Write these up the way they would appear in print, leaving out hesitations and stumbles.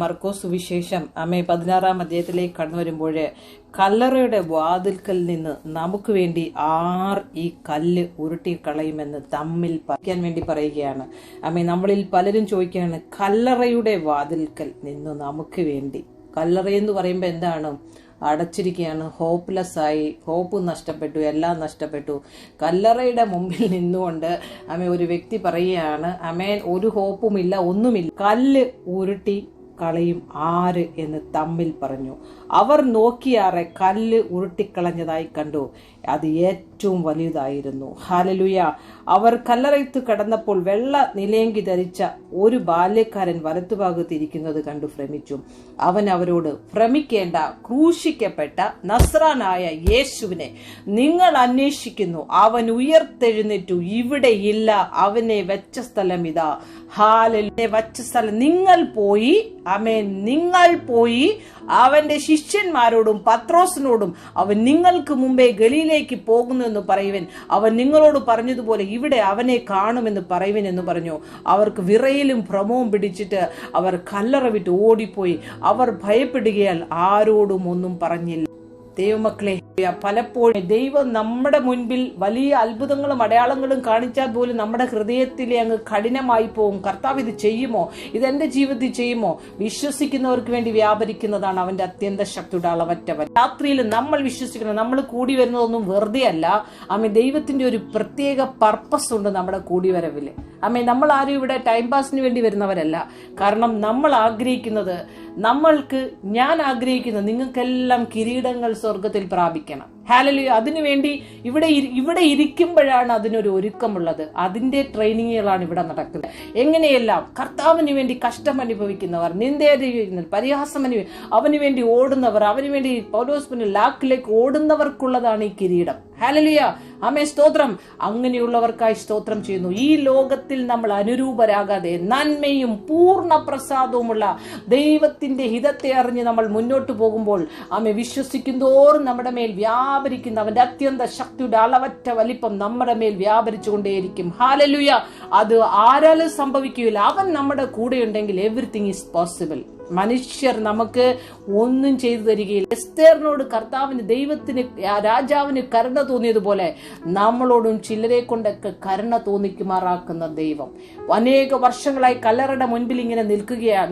മർക്കോസ് സുവിശേഷം 16-ാം അധ്യായത്തിലേക്ക് കടന്നു വരുമ്പോൾ കല്ലറയുടെ വാതിൽക്കൽ നിന്ന് നമുക്ക് വേണ്ടി ആർ ഈ കല്ല് ഉരുട്ടിക്കളയുമെന്ന് തമ്മിൽ പറയാൻ വേണ്ടി പറയുകയാണ്. നമ്മളിൽ പലരും ചോദിക്കുകയാണ്, കല്ലറയുടെ വാതിൽക്കൽ നിന്ന് നമുക്ക് വേണ്ടി. കല്ലറയെന്ന് പറയുമ്പോൾ എന്താണ്? അടച്ചിരിക്കുകയാണ്, ഹോപ്പ്ലെസ് ആയി, ഹോപ്പ് നഷ്ടപ്പെട്ടു, എല്ലാം നഷ്ടപ്പെട്ടു. കല്ലറയുടെ മുമ്പിൽ നിന്നുകൊണ്ട് ഒരു വ്യക്തി പറയുകയാണ്, ഒരു ഹോപ്പുമില്ല, ഒന്നുമില്ല, കല്ല് ഉരുട്ടി കളയും ആര് എന്ന് തമ്മിൽ പറഞ്ഞു. അവർ നോക്കിയാറെ കല്ല് ഉരുട്ടിക്കളഞ്ഞതായി കണ്ടു. അത് ഏറ്റവും വലുതായിരുന്നു. ഹല്ലേലൂയ. അവർ കല്ലറയ്ക്ക് കടന്നപ്പോൾ വെള്ള നിലയങ്കി ധരിച്ച ഒരു ബാല്യക്കാരൻ വലത്തുഭാഗത്ത് ഇരിക്കുന്നത് കണ്ടു ഭ്രമിച്ചു. അവൻ അവരോട്, ഭ്രമിക്കേണ്ട, ക്രൂശിക്കപ്പെട്ട നസ്രാനായ യേശുവിനെ നിങ്ങൾ അന്വേഷിക്കുന്നു. അവൻ ഉയർത്തെഴുന്നേറ്റു, ഇവിടെ ഇല്ല. അവനെ വെച്ച സ്ഥലം ഇതാ. ഹാലലുയ. വെച്ച സ്ഥലം നിങ്ങൾ പോയി അവന്റെ ശിഷ്യന്മാരോടും പത്രോസിനോടും അവൻ നിങ്ങൾക്ക് മുമ്പേ ഗലീലയിലേക്ക് പോകുന്നു എന്ന് പറയുവൻ. അവൻ നിങ്ങളോട് പറഞ്ഞതുപോലെ ഇവിടെ അവനെ കാണുമെന്ന് പറയുവൻ എന്ന് പറഞ്ഞു. അവർക്ക് വിറയിലും ഭ്രമവും പിടിച്ചിട്ട് അവർ കല്ലറ വിട്ട് ഓടിപ്പോയി. അവർ ഭയപ്പെടുകയാൽ ആരോടും ഒന്നും പറഞ്ഞില്ല. ദൈവമക്കളെ, പലപ്പോഴും ദൈവം നമ്മുടെ മുൻപിൽ വലിയ അത്ഭുതങ്ങളും അടയാളങ്ങളും കാണിച്ചാൽ പോലും നമ്മുടെ ഹൃദയത്തിലെ അങ്ങ് കഠിനമായി പോകും. കർത്താവ് ഇത് ചെയ്യുമോ? ഇതെന്റെ ജീവിതത്തിൽ ചെയ്യുമോ? വിശ്വസിക്കുന്നവർക്ക് വേണ്ടി വ്യാപരിക്കുന്നതാണ് അവന്റെ അത്യന്ത ശക്തിയുടെ അളവറ്റവൻ. രാത്രിയിൽ നമ്മൾ വിശ്വസിക്കണം. നമ്മൾ കൂടി വരുന്നതൊന്നും വെറുതെ അല്ല. ദൈവത്തിന്റെ ഒരു പ്രത്യേക പർപ്പസ് ഉണ്ട് നമ്മുടെ കൂടിവരവില്. നമ്മൾ ആരും ഇവിടെ ടൈം പാസിന് വേണ്ടി വരുന്നവരല്ല. കാരണം നമ്മൾ ആഗ്രഹിക്കുന്നത്, ഞാൻ ആഗ്രഹിക്കുന്നത് നിങ്ങൾക്കെല്ലാം കിരീടങ്ങൾ സ്വർഗത്തിൽ പ്രാപിക്കണം. ഹല്ലേലൂയ. അതിനുവേണ്ടി ഇവിടെ ഇരിക്കുമ്പോഴാണ് അതിനൊരു ഒരുക്കമുള്ളത്. അതിന്റെ ട്രെയിനിങ്ങുകളാണ് ഇവിടെ നടക്കുന്നത്. എങ്ങനെയെല്ലാം കർത്താവിന് വേണ്ടി കഷ്ടം അനുഭവിക്കുന്നവർ, നിന്ദ പരിഹാസം അവന് വേണ്ടി ഓടുന്നവർ, അവന് വേണ്ടി പൗലോസ് ലാക്കിലേക്ക് ഓടുന്നവർക്കുള്ളതാണ് ഈ കിരീടം. ഹല്ലേലൂയ. സ്തോത്രം. അങ്ങനെയുള്ളവർക്കായി സ്തോത്രം ചെയ്യുന്നു. ഈ ലോകത്തിൽ നമ്മൾ അനുരൂപരാകാതെ നന്മയും പൂർണ്ണ പ്രസാദവുമുള്ള ദൈവത്തിന്റെ ഹിതത്തെ അറിഞ്ഞ് നമ്മൾ മുന്നോട്ട് പോകുമ്പോൾ വിശ്വസിക്കുന്തോറും നമ്മുടെ മേൽ വ്യാപരിക്കുന്ന അവന്റെ അത്യന്ത ശക്തിയുടെ അളവറ്റ വലിപ്പം നമ്മുടെ മേൽ വ്യാപരിച്ചുകൊണ്ടേയിരിക്കും. ഹല്ലേലൂയ. അത് ആരാലും സംഭവിക്കുകയില്ല. അവൻ നമ്മുടെ കൂടെയുണ്ടെങ്കിൽ എവറിത്തിങ് ഈസ് പോസിബിൾ. മനുഷ്യർ നമുക്ക് ഒന്നും ചെയ്തു തരികയില്ല. എസ്തേറിനോട് കർത്താവിന്, ദൈവത്തിന്, രാജാവിന് കരുണ തോന്നിയതുപോലെ നമ്മളോടും ചിലരെ കൊണ്ടൊക്കെ കരുണ തോന്നിക്കുമാറാക്കുന്ന ദൈവം. അനേക വർഷങ്ങളായി കല്ലറയുടെ മുൻപിൽ ഇങ്ങനെ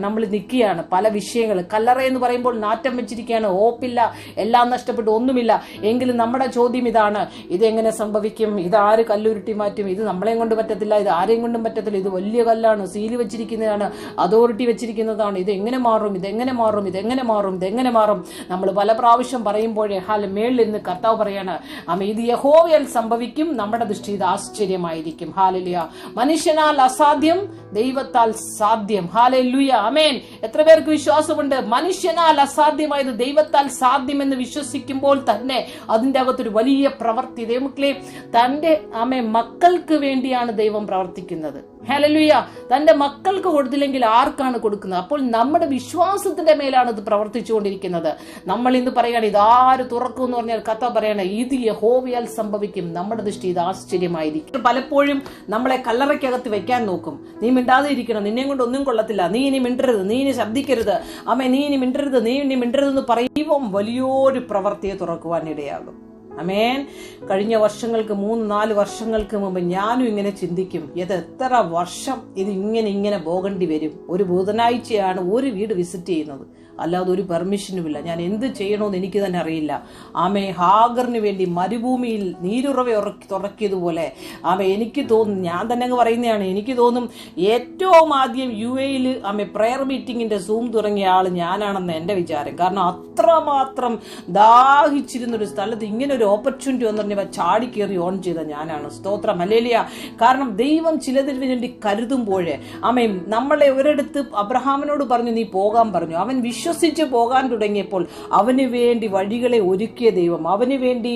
നമ്മൾ നിൽക്കുകയാണ്. പല വിഷയങ്ങൾ, കല്ലറ എന്ന് പറയുമ്പോൾ നാറ്റം വെച്ചിരിക്കുകയാണ്, ഹോപ്പില്ല, എല്ലാം നഷ്ടപ്പെട്ടു, ഒന്നുമില്ല. എങ്കിലും നമ്മുടെ ചോദ്യം ഇതാണ്, ഇതെങ്ങനെ സംഭവിക്കും? ഇത് ആര് കല്ലുരുട്ടി മാറ്റും? ഇത് നമ്മളെ കൊണ്ട് പറ്റത്തില്ല, ഇത് ആരെയും കൊണ്ടും പറ്റത്തില്ല, ഇത് വലിയ കല്ലാണ്, സീല് വെച്ചിരിക്കുന്നതാണ്, അതോറിറ്റി വെച്ചിരിക്കുന്നതാണ്, ഇത് എങ്ങനെ മാറും? ഇതെങ്ങനെ മാറും? ഇതെങ്ങനെ മാറും? ഇതെങ്ങനെ മാറും? നമ്മൾ പല പ്രാവശ്യം പറയുമ്പോഴേ മേളിൽ നിന്ന് കർത്താവ് പറയാണ്, ഇത് യഹോവയാൽ സംഭവിക്കും, നമ്മുടെ ദൃഷ്ടി ഇത് ആശ്ചര്യമായിരിക്കും. ഹല്ലേലൂയ. മനുഷ്യനാൽ അസാധ്യം, ദൈവത്താൽ സാധ്യം. ഹല്ലേലൂയ. ആമേൻ. എത്ര പേർക്ക് വിശ്വാസമുണ്ട്? മനുഷ്യനാൽ അസാധ്യമായത് ദൈവത്താൽ സാധ്യമെന്ന് വിശ്വസിക്കുമ്പോൾ തന്നെ അതിന്റെ അകത്തൊരു വലിയ പ്രവൃത്തി. ദൈവമക്കളെ, തന്റെ മക്കൾക്ക് വേണ്ടിയാണ് ദൈവം പ്രവർത്തിക്കുന്നത്. ഹല്ലേലൂയ. തന്റെ മക്കൾക്ക് കൊടുത്തില്ലെങ്കിൽ ആർക്കാണ് കൊടുക്കുന്നത്? അപ്പോൾ നമ്മുടെ വിശ്വാസത്തിന്റെ മേലാണ് ഇത് പ്രവർത്തിച്ചുകൊണ്ടിരിക്കുന്നത്. നമ്മൾ ഇന്ന് പറയാണ്, ഇതാര് തുറക്കും എന്ന് പറഞ്ഞാൽ കർത്താവ് പറയാണ്, ഇത് യഹോവയാൽ സംഭവിക്കും, നമ്മുടെ ദൃഷ്ടി ഇത് ആശ്ചര്യമായിരിക്കും. പലപ്പോഴും നമ്മളെ കല്ലറയ്ക്കകത്ത് വെക്കാൻ നോക്കും. നീ മിണ്ടാതെ ഇരിക്കണം, നിന്നെ കൊണ്ട് ഒന്നും കൊള്ളത്തില്ല, നീ ഇനി മിണ്ടരുത്, നീ ഇനി ശബ്ദിക്കരുത്, നീ ഇനി മിണ്ടരുത്, നീ ഇനി മിണ്ടരുതെന്ന് പറയുമ്പോൾ വലിയൊരു പ്രവൃത്തിയെ തുറക്കുവാനിടയാകും. കഴിഞ്ഞ വർഷങ്ങൾക്ക് 3-4 വർഷങ്ങൾക്ക് മുമ്പ് ഞാനും ഇങ്ങനെ ചിന്തിക്കും, ഇത് എത്ര വർഷം ഇത് ഇങ്ങനെ പോകേണ്ടി വരും. ഒരു ബുധനാഴ്ചയാണ് ഒരു വീട് വിസിറ്റ് ചെയ്യുന്നത്, അല്ലാതെ ഒരു പെർമിഷനുമില്ല. ഞാൻ എന്ത് ചെയ്യണമെന്ന് എനിക്ക് തന്നെ അറിയില്ല. ഹാഗറിന് വേണ്ടി മരുഭൂമിയിൽ നീരുറവ തുറക്കിയതുപോലെ എനിക്ക് തോന്നുന്നു, ഞാൻ തന്നെ അങ്ങ് പറയുന്നതാണ്, എനിക്ക് തോന്നും ഏറ്റവും ആദ്യം UAE-യിൽ പ്രെയർ മീറ്റിംഗിന്റെ സൂം തുടങ്ങിയ ആള് ഞാനാണെന്ന് എന്റെ വിചാരം. കാരണം അത്രമാത്രം ദാഹിച്ചിരുന്നൊരു സ്ഥലത്ത് ഇങ്ങനെ ഒരു ഓപ്പർച്യൂണിറ്റി വന്നു പറഞ്ഞപ്പോൾ ചാടി കയറി ഓൺ ചെയ്ത ഞാനാണ്. സ്തോത്രം. ഹല്ലേലൂയ. കാരണം ദൈവം ചിലതിന് വേണ്ടി കരുതുമ്പോഴേ നമ്മളെ ഒരിടത്ത് അബ്രഹാമിനോട് പറഞ്ഞു, നീ പോകാൻ പറഞ്ഞു. അവൻ വിശ്വസിച്ച് പോകാൻ തുടങ്ങിയപ്പോൾ അവന് വേണ്ടി വഴികളെ ഒരുക്കിയ ദൈവം, അവന് വേണ്ടി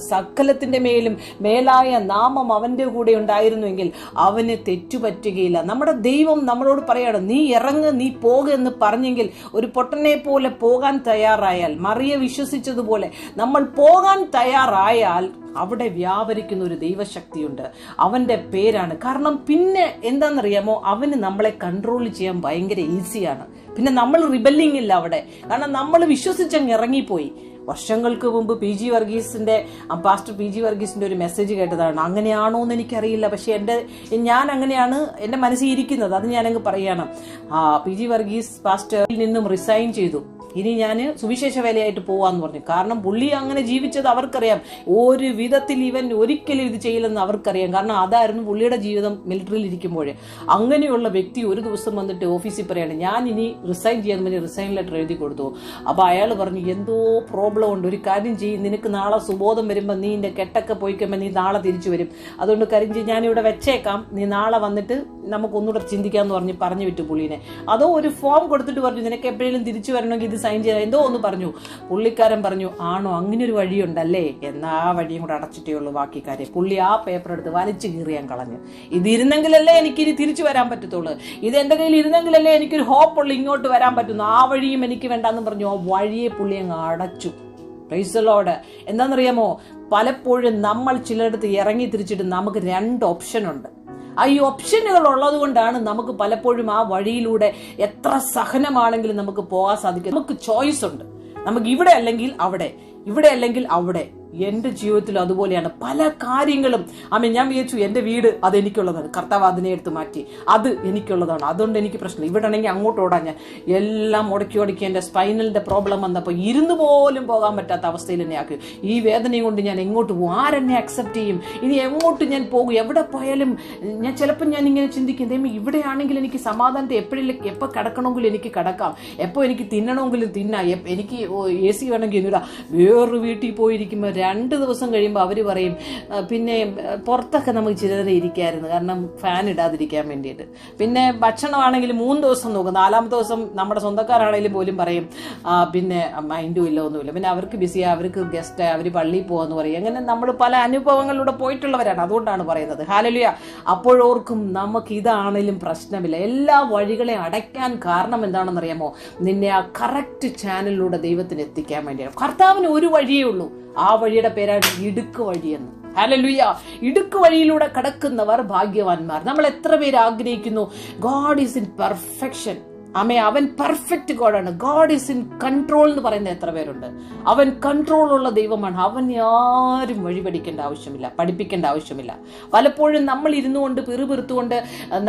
സകലത്തിന്റെ മേലും മേലായ നാമം അവന്റെ കൂടെ ഉണ്ടായിരുന്നുവെങ്കിൽ അവന് തെറ്റുപറ്റുകയില്ല. നമ്മുടെ ദൈവം നമ്മളോട് പറയാണ്, നീ ഇറങ്ങ്, നീ പോക എന്ന് പറഞ്ഞെങ്കിൽ ഒരു പൊട്ടനെ പോലെ പോകാൻ തയ്യാറായാൽ, മറിയ വിശ്വസിച്ചതുപോലെ നമ്മൾ പോകാൻ തയ്യാറായാൽ അവിടെ വ്യാപരിക്കുന്ന ഒരു ദൈവശക്തിയുണ്ട്. അവന്റെ പേരാണ്. കാരണം പിന്നെ എന്താണെന്നറിയാമോ, അവന് നമ്മളെ കൺട്രോൾ ചെയ്യാൻ ഭയങ്കര ഈസിയാണ്. പിന്നെ നമ്മൾ റിബല്ലിംഗ് ഇല്ല അവിടെ. കാരണം നമ്മൾ വിശ്വസിച്ചങ്ങ് ഇറങ്ങിപ്പോയി. വർഷങ്ങൾക്ക് മുമ്പ് പാസ്റ്റർ പി ജി വർഗീസിന്റെ ഒരു മെസ്സേജ് കേട്ടതാണ്. അങ്ങനെയാണോ എന്ന് എനിക്കറിയില്ല, പക്ഷെ ഞാൻ അങ്ങനെയാണ് എന്റെ മനസ്സിൽ ഇരിക്കുന്നത്. അത് ഞാനങ്ങ് പറയാണ്. പി ജി വർഗീസ് പാസ്റ്ററിൽ നിന്നും റിസൈൻ ചെയ്തു. ഇനി ഞാൻ സുവിശേഷ വേലയായിട്ട് പോവാന്ന് പറഞ്ഞു. കാരണം പുള്ളി അങ്ങനെ ജീവിച്ചത് അവർക്കറിയാം. ഒരു വിധത്തിൽ ഇവൻ ഒരിക്കലും ഇത് ചെയ്യില്ലെന്ന് അവർക്കറിയാം. കാരണം അതായിരുന്നു പുള്ളിയുടെ ജീവിതം മിലിറ്ററിയിൽ ഇരിക്കുമ്പോൾ. അങ്ങനെയുള്ള വ്യക്തി ഒരു ദിവസം വന്നിട്ട് ഓഫീസിൽ പറയാണ്, ഞാൻ ഇനി റിസൈൻ ചെയ്യാൻ വേണ്ടി റിസൈൻ ലെറ്റർ എഴുതി കൊടുത്തു. അപ്പൊ അയാൾ പറഞ്ഞു, എന്തോ പ്രോബ്ലം ഉണ്ട്, ഒരു കാര്യം ചെയ്യും, നിനക്ക് നാളെ സുബോധം വരുമ്പോൾ നീ നിന്റെ കെട്ടൊക്കെ പോയിക്കുമ്പോൾ നീ നാളെ തിരിച്ചു വരും. അതുകൊണ്ട് കാര്യം ചെയ്യും, ഞാനിവിടെ വെച്ചേക്കാം, നീ നാളെ വന്നിട്ട് നമുക്കൊന്നുകൂടെ ചിന്തിക്കാന്ന് പറഞ്ഞു വിട്ടു പുള്ളിനെ. അതോ ഒരു ഫോം കൊടുത്തിട്ട് പറഞ്ഞു, നിനക്ക് എപ്പോഴെങ്കിലും തിരിച്ചു വരണമെങ്കിൽ ഇത് സൈൻ ചെയ്യാൻ എന്തോ ഒന്ന് പറഞ്ഞു. പുള്ളിക്കാരൻ പറഞ്ഞു, ആണോ അങ്ങനെ ഒരു വഴിയുണ്ടല്ലേ, എന്നാ ആ വഴിയും കൂടെ അടച്ചിട്ടേ ഉള്ളൂ ബാക്കി കാര്യം. പുള്ളി ആ പേപ്പർ എടുത്ത് വലിച്ചു കീറിയാൻ കളഞ്ഞു. ഇതിരുന്നെങ്കിലല്ലേ എനിക്കിനി തിരിച്ചു വരാൻ പറ്റത്തുള്ളൂ, ഇത് എന്റെ കയ്യിൽ ഇരുന്നെങ്കിലല്ലേ എനിക്കൊരു ഹോപ്പുള്ളൂ ഇങ്ങോട്ട് വരാൻ പറ്റുന്നു, ആ വഴിയും എനിക്ക് വേണ്ടെന്ന് പറഞ്ഞു. ആ വഴിയെ പുള്ളി അങ്ങ് അടച്ചു. Price the Lord. എന്താണെന്നറിയാമോ, പലപ്പോഴും നമ്മൾ ചിലയിടത്ത് ഇറങ്ങി തിരിച്ചിട്ട് നമുക്ക് 2 ഓപ്ഷൻ ഉണ്ട്. ഈ ഓപ്ഷനുകൾ ഉള്ളത് കൊണ്ടാണ് നമുക്ക് പലപ്പോഴും ആ വഴിയിലൂടെ എത്ര സഹനമാണെങ്കിലും നമുക്ക് പോകാൻ സാധിക്കും. നമുക്ക് ചോയ്സ് ഉണ്ട്. നമുക്ക് ഇവിടെ അല്ലെങ്കിൽ അവിടെ, ഇവിടെ അല്ലെങ്കിൽ അവിടെ. എന്റെ ജീവിതത്തിൽ അതുപോലെയാണ് പല കാര്യങ്ങളും. ഞാൻ വിചാരിച്ചു എന്റെ വീട് അതെനിക്കുള്ളതാണ്, കർത്താവ് അതിനെ എടുത്ത് മാറ്റി, അത് എനിക്കുള്ളതാണ്, അതുകൊണ്ട് എനിക്ക് പ്രശ്നം. ഇവിടെ ആണെങ്കിൽ അങ്ങോട്ട് ഓടാൻ ഞാൻ എല്ലാം മുടക്കി എന്റെ സ്പൈനലിന്റെ പ്രോബ്ലം വന്നപ്പോൾ ഇരുന്ന് പോലും പോകാൻ പറ്റാത്ത അവസ്ഥയിൽ എന്നെ ആക്കി. ഈ വേദനയും കൊണ്ട് ഞാൻ എങ്ങോട്ട് പോകും, ആരെന്നെ അക്സെപ്റ്റ് ചെയ്യും, ഇനി എങ്ങോട്ട് ഞാൻ പോകും, എവിടെ പോയാലും ചിലപ്പോൾ ഞാൻ ഇങ്ങനെ ചിന്തിക്കും, ഇവിടെയാണെങ്കിൽ എനിക്ക് സമാധാനത്തെ എപ്പോൾ കിടക്കണമെങ്കിലും എനിക്ക് കിടക്കാം, എപ്പോൾ എനിക്ക് തിന്നണമെങ്കിലും തിന്നാം, എനിക്ക് AC വേണമെങ്കിൽ എന്നിടാം. വേറൊരു വീട്ടിൽ പോയിരിക്കുമ്പോൾ 2 ദിവസം കഴിയുമ്പോൾ അവർ പറയും, പിന്നെ പുറത്തൊക്കെ നമുക്ക് ചിലരെ ഇരിക്കായിരുന്നു, കാരണം ഫാൻ ഇടാതിരിക്കാൻ വേണ്ടിയിട്ട്. പിന്നെ ഭക്ഷണമാണെങ്കിൽ 3 ദിവസം നോക്കും, 4ാമത്തെ ദിവസം നമ്മുടെ സ്വന്തക്കാരാണെങ്കിലും പോലും പറയും, പിന്നെ മൈൻഡും ഇല്ല ഒന്നുമില്ല, പിന്നെ അവർക്ക് ബിസിയാ, അവർക്ക് ഗസ്റ്റ്, അവർ പള്ളിയിൽ പോകാന്ന് പറയും. അങ്ങനെ നമ്മൾ പല അനുഭവങ്ങളിലൂടെ പോയിട്ടുള്ളവരാണ്, അതുകൊണ്ടാണ് പറയുന്നത്. ഹല്ലേലൂയ. അപ്പോഴോർക്കും നമുക്ക് ഇതാണെങ്കിലും പ്രശ്നമില്ല. എല്ലാ വഴികളെ അടയ്ക്കാൻ കാരണം എന്താണെന്നറിയാമോ, നിന്നെ ആ കറക്റ്റ് ചാനലിലൂടെ ദൈവത്തിന് എത്തിക്കാൻ വേണ്ടിയാണ്. കർത്താവിന് ഒരു വഴിയേ ഉള്ളൂ, ആ വഴിയുടെ പേരാണ് ഇടുക്ക് വഴിയെന്ന്. ഹല്ലേലൂയ. ഇടുക്ക് വഴിയിലൂടെ കടക്കുന്നവർ ഭാഗ്യവാന്മാർ. നമ്മൾ എത്ര പേര് ആഗ്രഹിക്കുന്നു, ഗോഡ് ഈസ് ഇൻ പെർഫെക്ഷൻ. അവൻ പെർഫെക്റ്റ് ഗോഡാണ്. ഗോഡ് ഈസ് ഇൻ കൺട്രോൾ എന്ന് പറയുന്ന എത്ര പേരുണ്ട്? അവൻ കൺട്രോൾ ഉള്ള ദൈവമാണ്. അവൻ ആരും വഴി പഠിക്കേണ്ട ആവശ്യമില്ല, പഠിപ്പിക്കേണ്ട ആവശ്യമില്ല. പലപ്പോഴും നമ്മൾ ഇരുന്നു കൊണ്ട് പിറുപിറുത്തുകൊണ്ട്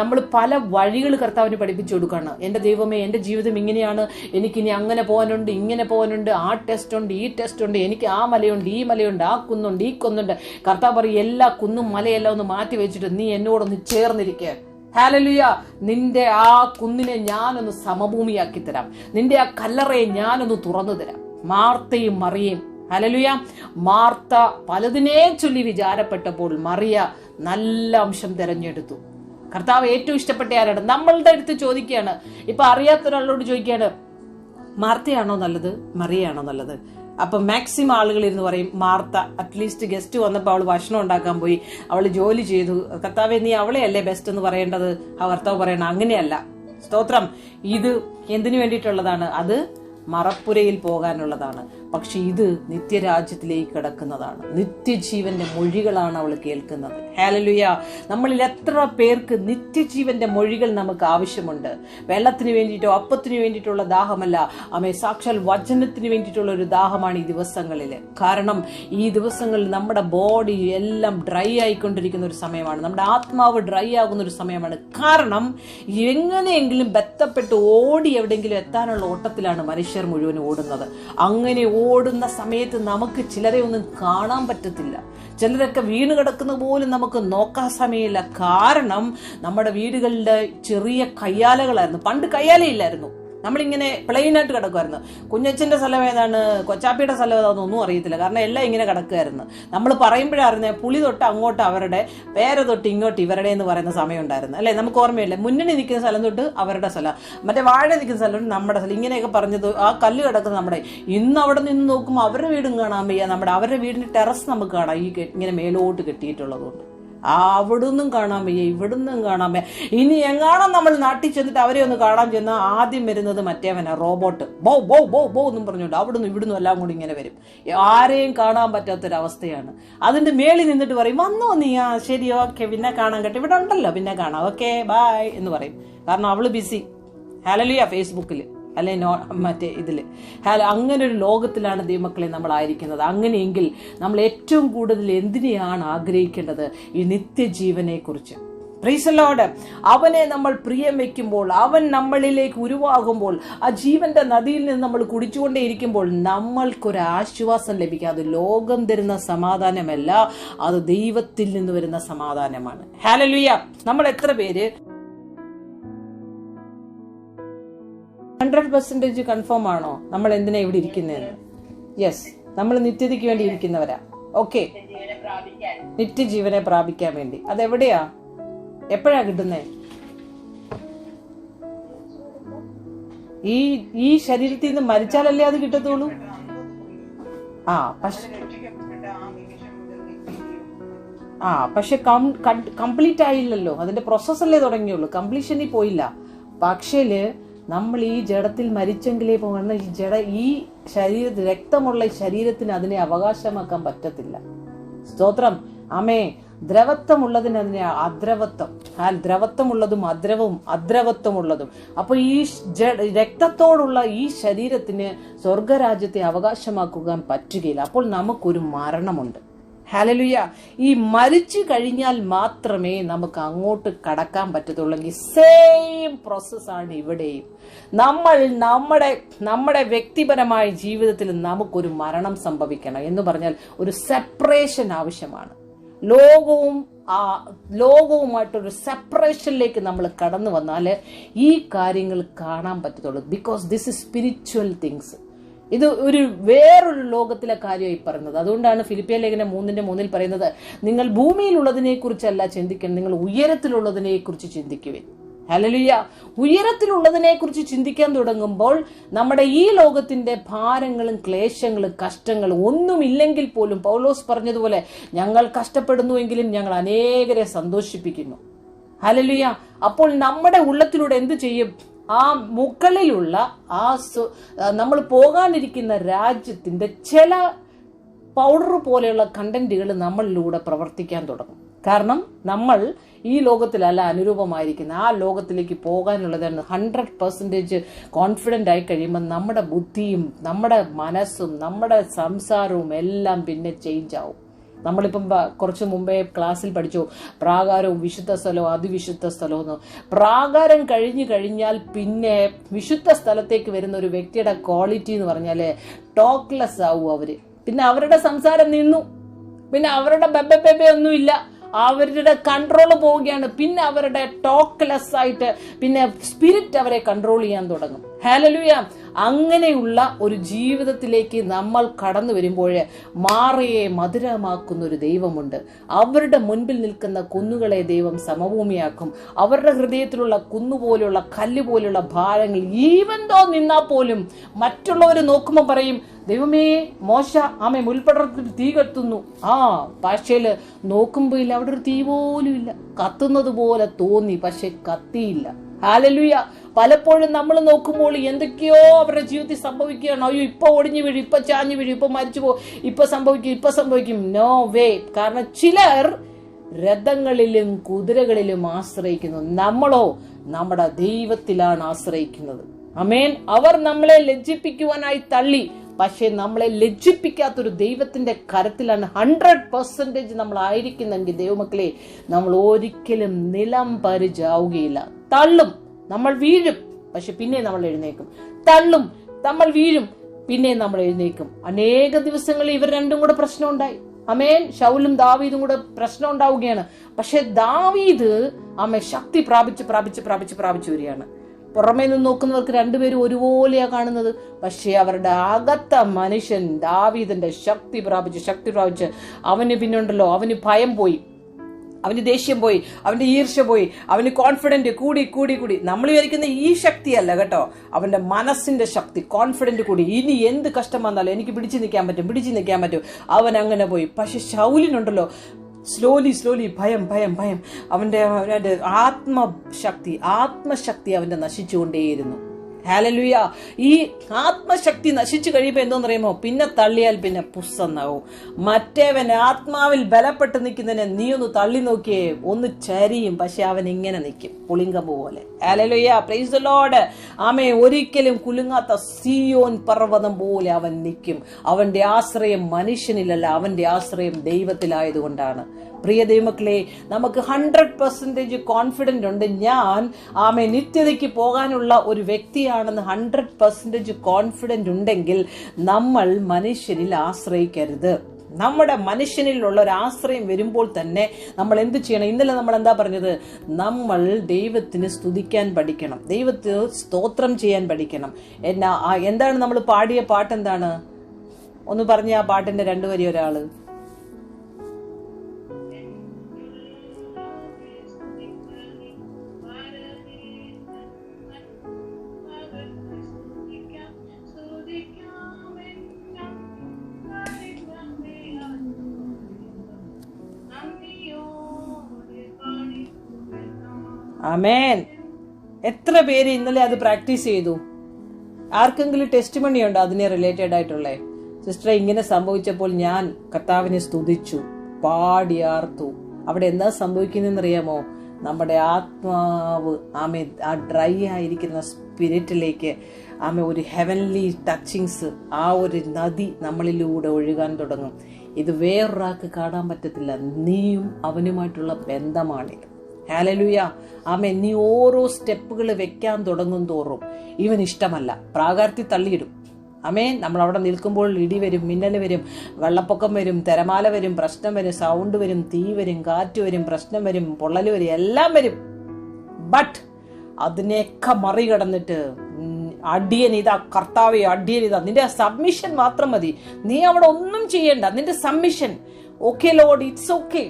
നമ്മൾ പല വഴികൾ കർത്താവിന് പഠിപ്പിച്ചു കൊടുക്കുകയാണ്. എന്റെ ദൈവമേ, എന്റെ ജീവിതം ഇങ്ങനെയാണ്, എനിക്കിനി അങ്ങനെ പോകാനുണ്ട്, ഇങ്ങനെ പോകാനുണ്ട്, ആ ടെസ്റ്റ് ഉണ്ട്, ഈ ടെസ്റ്റ് ഉണ്ട്, എനിക്ക് ആ മലയുണ്ട്, ഈ മലയുണ്ട്, ആ കുന്നുണ്ട്, ഈ കുന്നുണ്ട്. കർത്താവ് പറയും, എല്ലാ കുന്നും മലയെല്ലാം ഒന്ന് മാറ്റി വെച്ചിട്ട് നീ എന്നോടൊന്ന് ചേർന്നിരിക്കുക. ഹല്ലേലൂയ. നിന്റെ ആ കുന്നിനെ ഞാനൊന്ന് സമഭൂമിയാക്കി തരാം, നിന്റെ ആ കല്ലറയെ ഞാനൊന്ന് തുറന്നു തരാം. മാർത്തയും മറിയയും, ഹല്ലേലൂയ. മാർത്ത പലതിനെ ചൊല്ലി വിചാരപ്പെട്ടപ്പോൾ മറിയ നല്ല അംശം തെരഞ്ഞെടുത്തു. കർത്താവ് ഏറ്റവും ഇഷ്ടപ്പെട്ട ആരാണ്? നമ്മളുടെ അടുത്ത് ചോദിക്കുകയാണ്. ഇപ്പൊ അറിയാത്ത ഒരാളോട് ചോദിക്കുകയാണ്, മാർത്തയാണോ നല്ലത്, മറിയയാണോ നല്ലത്? അപ്പൊ മാക്സിമം ആളുകൾ ഇരുന്ന് പറയും മാർത്ത. അറ്റ്ലീസ്റ്റ് ഗസ്റ്റ് വന്നപ്പോൾ അവൾ ഭക്ഷണം ഉണ്ടാക്കാൻ പോയി, അവൾ ജോലി ചെയ്തു. കർത്താവേ, നീ അവളെ അല്ലേ ബെസ്റ്റ് എന്ന് പറയേണ്ടത്? ആ കർത്താവ് പറയണം, അങ്ങനെയല്ല. സ്തോത്രം. ഇത് എന്തിനു വേണ്ടിയിട്ടുള്ളതാണ്? അത് മറപ്പുരയിൽ പോകാനുള്ളതാണ്. പക്ഷെ ഇത് നിത്യരാജ്യത്തിലേക്ക് കിടക്കുന്നതാണ്. നിത്യജീവന്റെ മൊഴികളാണ് അവൾ കേൾക്കുന്നത്. ഹല്ലേലൂയ. നമ്മളിൽ എത്ര പേർക്ക് നിത്യജീവന്റെ മൊഴികൾ നമുക്ക് ആവശ്യമുണ്ട്? വെള്ളത്തിന് വേണ്ടിയിട്ടോ അപ്പത്തിന് വേണ്ടിയിട്ടുള്ള ദാഹമല്ല, സാക്ഷാൽ വചനത്തിന് വേണ്ടിയിട്ടുള്ള ഒരു ദാഹമാണ് ഈ ദിവസങ്ങളിൽ. കാരണം ഈ ദിവസങ്ങളിൽ നമ്മുടെ ബോഡി എല്ലാം ഡ്രൈ ആയിക്കൊണ്ടിരിക്കുന്ന ഒരു സമയമാണ്, നമ്മുടെ ആത്മാവ് ഡ്രൈ ആകുന്ന ഒരു സമയമാണ്. കാരണം എങ്ങനെയെങ്കിലും ബന്ധപ്പെട്ട് ഓടി എവിടെയെങ്കിലും എത്താനുള്ള ഓട്ടത്തിലാണ് മനുഷ്യർ മുഴുവൻ ഓടുന്നത്. അങ്ങനെ ഓടുന്ന സമയത്ത് നമുക്ക് ചിലരെ ഒന്നും കാണാൻ പറ്റത്തില്ല. ചിലരൊക്കെ വീണ് കിടക്കുന്ന പോലും നമുക്ക് നോക്കാൻ സമയമില്ല. കാരണം നമ്മുടെ വീടുകളുടെ ചെറിയ കയ്യാലകളായിരുന്നു. പണ്ട് കയ്യാലയില്ലായിരുന്നു, നമ്മളിങ്ങനെ പ്ലെയിനായിട്ട് കിടക്കുമായിരുന്നു. കുഞ്ഞച്ചന്റെ സ്ഥലം ഏതാണ്, കൊച്ചാപ്പിയുടെ സ്ഥലം ഏതാണെന്ന് ഒന്നും അറിയത്തില്ല. കാരണം എല്ലാം ഇങ്ങനെ കിടക്കുമായിരുന്നു. നമ്മൾ പറയുമ്പോഴറിഞ്ഞ പുളി തൊട്ട് അങ്ങോട്ട് അവരുടെ, പേര് തൊട്ട് ഇങ്ങോട്ട് ഇവരുടെ എന്ന് പറയുന്ന സമയം ഉണ്ടായിരുന്നു, അല്ലെ? നമുക്ക് ഓർമ്മയില്ല. മുന്നണി നിൽക്കുന്ന സ്ഥലം തൊട്ട് അവരുടെ സ്ഥലം, മറ്റേ വാഴ നിൽക്കുന്ന സ്ഥലം തൊട്ട് നമ്മുടെ സ്ഥലം, ഇങ്ങനെയൊക്കെ പറഞ്ഞത്. ആ കല്ല് കിടക്കുന്ന നമ്മുടെ, ഇന്ന് അവിടെ നിന്ന് നോക്കുമ്പോൾ അവരുടെ വീടും കാണാൻ വയ്യ. അവരുടെ വീടിന്റെ ടെറസ് നമുക്ക് കാണാം, ഈ ഇങ്ങനെ മേലോട്ട് കെട്ടിയിട്ടുള്ളതുകൊണ്ട്. അവിടുന്നും കാണാൻ വയ്യ, ഇവിടുന്നും കാണാൻ വയ്യ. ഇനി എങ്ങാണം നമ്മൾ നാട്ടിൽ ചെന്നിട്ട് അവരെ ഒന്ന് കാണാൻ ചെന്നാൽ ആദ്യം വരുന്നത് മറ്റേവനാ, റോബോട്ട്. ബോ ബോ ബോ ബോ എന്നും പറഞ്ഞുകൊണ്ട് അവിടുന്ന് ഇവിടുന്ന് എല്ലാം കൂടി ഇങ്ങനെ വരും. ആരെയും കാണാൻ പറ്റാത്തൊരവസ്ഥയാണ്. അതിന്റെ മേളിൽ നിന്നിട്ട് പറയും, വന്നോ നീ, ആ ശരി ഓക്കെ, പിന്നെ കാണാൻ കേട്ടോ, ഇവിടെ ഉണ്ടല്ലോ, പിന്നെ കാണാം, ഓക്കെ ബൈ എന്ന് പറയും. കാരണം അവള് ബിസി. ഹല്ലേലൂയ. ഫേസ്ബുക്കിൽ അല്ലെ മറ്റേ ഇതില്. അങ്ങനെ ഒരു ലോകത്തിലാണ് ദൈവമക്കളെ നമ്മളായിരിക്കുന്നത്. അങ്ങനെയെങ്കിൽ നമ്മൾ ഏറ്റവും കൂടുതൽ എന്തിനെയാണ് ആഗ്രഹിക്കേണ്ടത്? ഈ നിത്യജീവനെ കുറിച്ച്. Price the Lord. അവനെ നമ്മൾ പ്രിയം വെക്കുമ്പോൾ, അവൻ നമ്മളിലേക്ക് ഉരുവാകുമ്പോൾ, ആ ജീവന്റെ നദിയിൽ നിന്ന് നമ്മൾ കുടിച്ചുകൊണ്ടേയിരിക്കുമ്പോൾ നമ്മൾക്കൊരു ആശ്വാസം ലഭിക്കുക. അത് ലോകം തരുന്ന സമാധാനമല്ല, അത് ദൈവത്തിൽ നിന്ന് വരുന്ന സമാധാനമാണ്. ഹല്ലേലൂയ. നമ്മൾ എത്ര പേര് 100% കൺഫേം ആണോ നമ്മൾ എന്തിനാ ഇവിടെ ഇരിക്കുന്നതെന്ന്? യെസ്, നമ്മൾ നിത്യതയ്ക്ക് വേണ്ടി ഇരിക്കുന്നവരാ. ഓക്കെ, നിത്യജീവനെ പ്രാപിക്കാൻ വേണ്ടി. അതെവിടെയാ, എപ്പോഴാ കിട്ടുന്നേ? ഈ ശരീരത്തിൽ നിന്ന് മരിച്ചാലല്ലേ അത് കിട്ടത്തുള്ളൂ. പക്ഷെ കംപ്ലീറ്റ് ആയില്ലല്ലോ. അതിന്റെ പ്രോസസ്സല്ലേ തുടങ്ങിയുള്ളൂ, കംപ്ലീഷനിൽ പോയില്ല. പക്ഷേല് നമ്മൾ ഈ ജഡത്തിൽ മരിച്ചെങ്കിലേ പോകുന്ന ഈ ശരീരത്തിൽ, രക്തമുള്ള ഈ ശരീരത്തിന് അതിനെ അവകാശമാക്കാൻ പറ്റത്തില്ല. സ്തോത്രം. ആമേ. ദ്രവത്വമുള്ളതിന് അതിനെ അദ്രവത്വം, ദ്രവത്വമുള്ളതും അദ്രവത്വമുള്ളതും. അപ്പൊ ഈ രക്തത്തോടുള്ള ഈ ശരീരത്തിന് സ്വർഗരാജ്യത്തെ അവകാശമാക്കുവാൻ പറ്റുകയില്ല. അപ്പോൾ നമുക്കൊരു മരണമുണ്ട്. ഹല്ലേലൂയ. ഈ മരിച്ചു കഴിഞ്ഞാൽ മാത്രമേ നമുക്ക് അങ്ങോട്ട് കടക്കാൻ പറ്റത്തുള്ളെങ്കിൽ സെയിം പ്രോസസ്സാണ് ഇവിടെയും. നമ്മുടെ വ്യക്തിപരമായ ജീവിതത്തിൽ നമുക്കൊരു മരണം സംഭവിക്കണം എന്ന് പറഞ്ഞാൽ ഒരു സെപ്പറേഷൻ ആവശ്യമാണ്. ലോകവുമായിട്ടൊരു സെപ്പറേഷനിലേക്ക് നമ്മൾ കടന്നു വന്നാൽ ഈ കാര്യങ്ങൾ കാണാൻ പറ്റത്തുള്ളൂ. Because this is spiritual things. ഇത് വേറൊരു ലോകത്തിലെ കാര്യമായി പറയുന്നത്. അതുകൊണ്ടാണ് ഫിലിപ്പിയ ലേഖനം 3:3 പറയുന്നത്, നിങ്ങൾ ഭൂമിയിലുള്ളതിനെ കുറിച്ചല്ല ചിന്തിക്കണം, നിങ്ങൾ ഉയരത്തിലുള്ളതിനെ കുറിച്ച് ചിന്തിക്കുവിൻ. ഹല്ലേലൂയ. ഉയരത്തിലുള്ളതിനെ കുറിച്ച് ചിന്തിക്കാൻ തുടങ്ങുമ്പോൾ നമ്മുടെ ഈ ലോകത്തിന്റെ ഭാരങ്ങളും ക്ലേശങ്ങളും കഷ്ടങ്ങളും ഒന്നുമില്ലെങ്കിൽ പോലും പൗലോസ് പറഞ്ഞതുപോലെ ഞങ്ങൾ കഷ്ടപ്പെടുന്നുവെങ്കിലും ഞങ്ങൾ അനേകരെ സന്തോഷിപ്പിക്കുന്നു. ഹല്ലേലൂയ. അപ്പോൾ നമ്മുടെ ഉള്ളത്തിലൂടെ എന്ത് ചെയ്യും? ആ മുകളിലുള്ള നമ്മൾ പോകാനിരിക്കുന്ന രാജ്യത്തിന്റെ ചില പൗഡർ പോലെയുള്ള കണ്ടന്റുകൾ നമ്മളിലൂടെ പ്രവർത്തിക്കാൻ തുടങ്ങും. കാരണം നമ്മൾ ഈ ലോകത്തിലല്ല അനുരൂപമായിരിക്കുന്ന ആ ലോകത്തിലേക്ക് പോകാനുള്ളതാണ്. 100% കോൺഫിഡന്റ് ആയി കഴിയുമ്പോൾ നമ്മുടെ ബുദ്ധിയും നമ്മുടെ മനസ്സും നമ്മുടെ സംസാരവും എല്ലാം പിന്നെ ചേഞ്ച് ആവും. നമ്മളിപ്പം കുറച്ച് മുമ്പേ ക്ലാസ്സിൽ പഠിച്ചു പ്രാകാരവും വിശുദ്ധ സ്ഥലവും അതിവിശുദ്ധ സ്ഥലവും എന്ന്. പ്രാകാരം കഴിഞ്ഞാൽ പിന്നെ വിശുദ്ധ സ്ഥലത്തേക്ക് വരുന്ന ഒരു വ്യക്തിയുടെ ക്വാളിറ്റി എന്ന് പറഞ്ഞാല് ടോക്ക്ലെസ് ആവും അവര്. പിന്നെ അവരുടെ സംസാരം നിന്നു, പിന്നെ അവരുടെ ബെബെ ഒന്നുമില്ല, അവരുടെ കൺട്രോൾ പോവുകയാണ്. പിന്നെ അവരുടെ ടോക്ക്ലെസ് ആയിട്ട് പിന്നെ സ്പിരിറ്റ് അവരെ കൺട്രോൾ ചെയ്യാൻ തുടങ്ങും. ഹല്ലേലൂയ. അങ്ങനെയുള്ള ഒരു ജീവിതത്തിലേക്ക് നമ്മൾ കടന്നു വരുമ്പോൾ മാറിയെ മധുരമാക്കുന്ന ഒരു ദൈവമുണ്ട്. അവരുടെ മുൻപിൽ നിൽക്കുന്ന കുന്നുകളെ ദൈവം സമഭൂമിയാക്കും. അവരുടെ ഹൃദയത്തിലുള്ള കുന്നുപോലുള്ള കല്ല് പോലുള്ള ഭാരങ്ങൾ ഈവന്തോ നിന്നാൽ പോലും മറ്റുള്ളവർ നോക്കുമ്പോൾ പറയും, ദൈവമേ മോശ ആമേ മുൾപ്പടർത്തിൽ തീ കത്തുന്നു. പക്ഷേല് നോക്കുമ്പോ ഇല്ല, അവിടെ ഒരു തീ പോലും ഇല്ല. കത്തുന്നത് പോലെ തോന്നി, പക്ഷെ കത്തിയില്ല. ഹല്ലേലൂയ. പലപ്പോഴും നമ്മൾ നോക്കുമ്പോൾ എന്തൊക്കെയോ അവരുടെ ജീവിതത്തിൽ സംഭവിക്കുകയാണ്. അയ്യോ ഇപ്പൊ ഒടിഞ്ഞു വീഴും, ഇപ്പൊ ചാഞ്ഞു വീഴും, ഇപ്പൊ മരിച്ചു പോകും, ഇപ്പൊ സംഭവിക്കും. No way. കാരണം ചിലർ രഥങ്ങളിലും കുതിരകളിലും ആശ്രയിക്കുന്നു. നമ്മളോ നമ്മുടെ ദൈവത്തിലാണ് ആശ്രയിക്കുന്നത്. ആമേൻ. അവർ നമ്മളെ ലജ്ജിപ്പിക്കുവാനായി തള്ളി, പക്ഷെ നമ്മളെ ലജ്ജിപ്പിക്കാത്തൊരു ദൈവത്തിന്റെ കരത്തിലാണ് 100% നമ്മൾ ആയിരിക്കുന്നെങ്കിൽ ദൈവമക്കളെ നമ്മൾ ഒരിക്കലും നിലം പരിചാവുകയില്ല. തള്ളും, നമ്മൾ വീഴും, പക്ഷെ പിന്നെ നമ്മൾ എഴുന്നേക്കും. തള്ളും, നമ്മൾ വീഴും, പിന്നെ നമ്മൾ എഴുന്നേക്കും. അനേക ദിവസങ്ങളിൽ ഇവർ രണ്ടും കൂടെ പ്രശ്നം ഉണ്ടായി. ആമേൻ. ശൗലും ദാവീദും കൂടെ പ്രശ്നം ഉണ്ടാവുകയാണ്. പക്ഷെ ദാവീദ് ശക്തി പ്രാപിച്ച് വരികയാണ്. പുറമേ നിന്ന് നോക്കുന്നവർക്ക് രണ്ടുപേരും ഒരുപോലെയാ കാണുന്നത്. പക്ഷെ അവരുടെ അകത്ത മനുഷ്യൻ ദാവീദിന്റെ ശക്തി പ്രാപിച്ച് അവന് പിന്നുണ്ടല്ലോ, അവന് ഭയം പോയി, അവന് ദേഷ്യം പോയി, അവന്റെ ഈർഷ്യ പോയി, അവന് കോൺഫിഡന്റ് കൂടി. നമ്മൾ വിചാരിക്കുന്ന ഈ ശക്തിയല്ല കേട്ടോ, അവന്റെ മനസ്സിന്റെ ശക്തി, കോൺഫിഡന്റ് കൂടി. ഇനി എന്ത് കഷ്ടം വന്നാലും എനിക്ക് പിടിച്ചു നിൽക്കാൻ പറ്റും. അവൻ അങ്ങനെ പോയി. പക്ഷെ ശൗലിനുണ്ടല്ലോ സ്ലോലി ഭയം ഭയം ഭയം. അവന്റെ ആത്മശക്തി അവന്റെ നശിച്ചുകൊണ്ടേയിരുന്നു. ഹല്ലേലൂയ. ഈ ആത്മശക്തി നശിച്ചു കഴിയുമ്പോൾ എന്തോന്നറിയുമോ? പിന്നെ തള്ളിയാൽ പിന്നെ പുസ്സന്നാവും. മറ്റേവൻ ആത്മാവിൽ ബലപ്പെട്ട് നിൽക്കുന്നതിനെ നീ ഒന്ന് തള്ളി നോക്കിയേ, ഒന്ന് ചരിയും. പക്ഷെ അവൻ ഇങ്ങനെ നിൽക്കും, പുളിങ്കമ്പ് പോലെ. Hallelujah, praise the Lord. Amen. ഒരിക്കലും കുലുങ്ങാത്ത സിയോൻ പർവ്വതം പോലെ അവൻ നിൽക്കും. അവന്റെ ആശ്രയം മനുഷ്യനിലല്ല, അവന്റെ ആശ്രയം ദൈവത്തിലായതുകൊണ്ടാണ്. പ്രിയ ദൈവമക്കളെ, നമുക്ക് 100% കോൺഫിഡന്റ് ഉണ്ട്. ഞാൻ നിത്യതയ്ക്ക് പോകാനുള്ള ഒരു വ്യക്തിയാണെന്ന് 100% കോൺഫിഡന്റ് ഉണ്ടെങ്കിൽ നമ്മൾ മനുഷ്യരിൽ ആശ്രയിക്കരുത്. നമ്മുടെ മനുഷ്യനിലുള്ള ഒരു ആശ്രയം വരുമ്പോൾ തന്നെ നമ്മൾ എന്ത് ചെയ്യണം? ഇന്നലെ നമ്മൾ എന്താ പറഞ്ഞത്? നമ്മൾ ദൈവത്തിന് സ്തുതിക്കാൻ പഠിക്കണം, ദൈവത്തിന് സ്തോത്രം ചെയ്യാൻ പഠിക്കണം. എന്താണ് നമ്മൾ പാടിയ പാട്ട്? എന്താണ്? ഒന്ന് പറഞ്ഞ ആ പാട്ടിന്റെ 2 വരി ഒരാള്. ആമേൻ. എത്ര പേര് ഇന്നലെ അത് പ്രാക്ടീസ് ചെയ്തു? ആർക്കെങ്കിലും ടെസ്റ്റ് മണി ഉണ്ടോ അതിനെ റിലേറ്റഡ് ആയിട്ടുള്ളേ? സിസ്റ്ററെ, ഇങ്ങനെ സംഭവിച്ചപ്പോൾ ഞാൻ കർത്താവിനെ സ്തുതിച്ചു, പാടിയാർത്തു. അവിടെ എന്താ സംഭവിക്കുന്നറിയാമോ? നമ്മുടെ ആത്മാവ് ആ ഡ്രൈ ആയിരിക്കുന്ന സ്പിരിറ്റിലേക്ക് ഒരു ഹെവൻലി ടച്ചിങ്സ്, ആ ഒരു നദി നമ്മളിലൂടെ ഒഴുകാൻ തുടങ്ങും. ഇത് വേറൊരാൾക്ക് കാണാൻ പറ്റത്തില്ല. നീയും അവനുമായിട്ടുള്ള ബന്ധമാണിത്. ഹല്ലേലൂയ. നീ ഓരോ സ്റ്റെപ്പുകൾ വെക്കാൻ തുടങ്ങും തോറും ഇവൻ ഇഷ്ടമല്ല, പ്രാകാരത്തിൽ തള്ളിയിടും. നമ്മൾ അവിടെ നിൽക്കുമ്പോൾ ഇടി വരും, മിന്നൽ വരും, വെള്ളപ്പൊക്കം വരും, തിരമാല വരും, പ്രശ്നം വരും, സൗണ്ട് വരും, തീ വരും, കാറ്റ് വരും, പ്രശ്നം വരും, പൊള്ളൽ വരും, എല്ലാം വരും. ബട്ട് അതിനെയൊക്കെ മറികടന്നിട്ട് അടിയനിതാ കർത്താവേ, അടിയനിതാ, നിന്റെ സബ്മിഷൻ മാത്രം മതി. നീ അവിടെ ഒന്നും ചെയ്യണ്ട, നിന്റെ submission. Okay Lord, it's okay.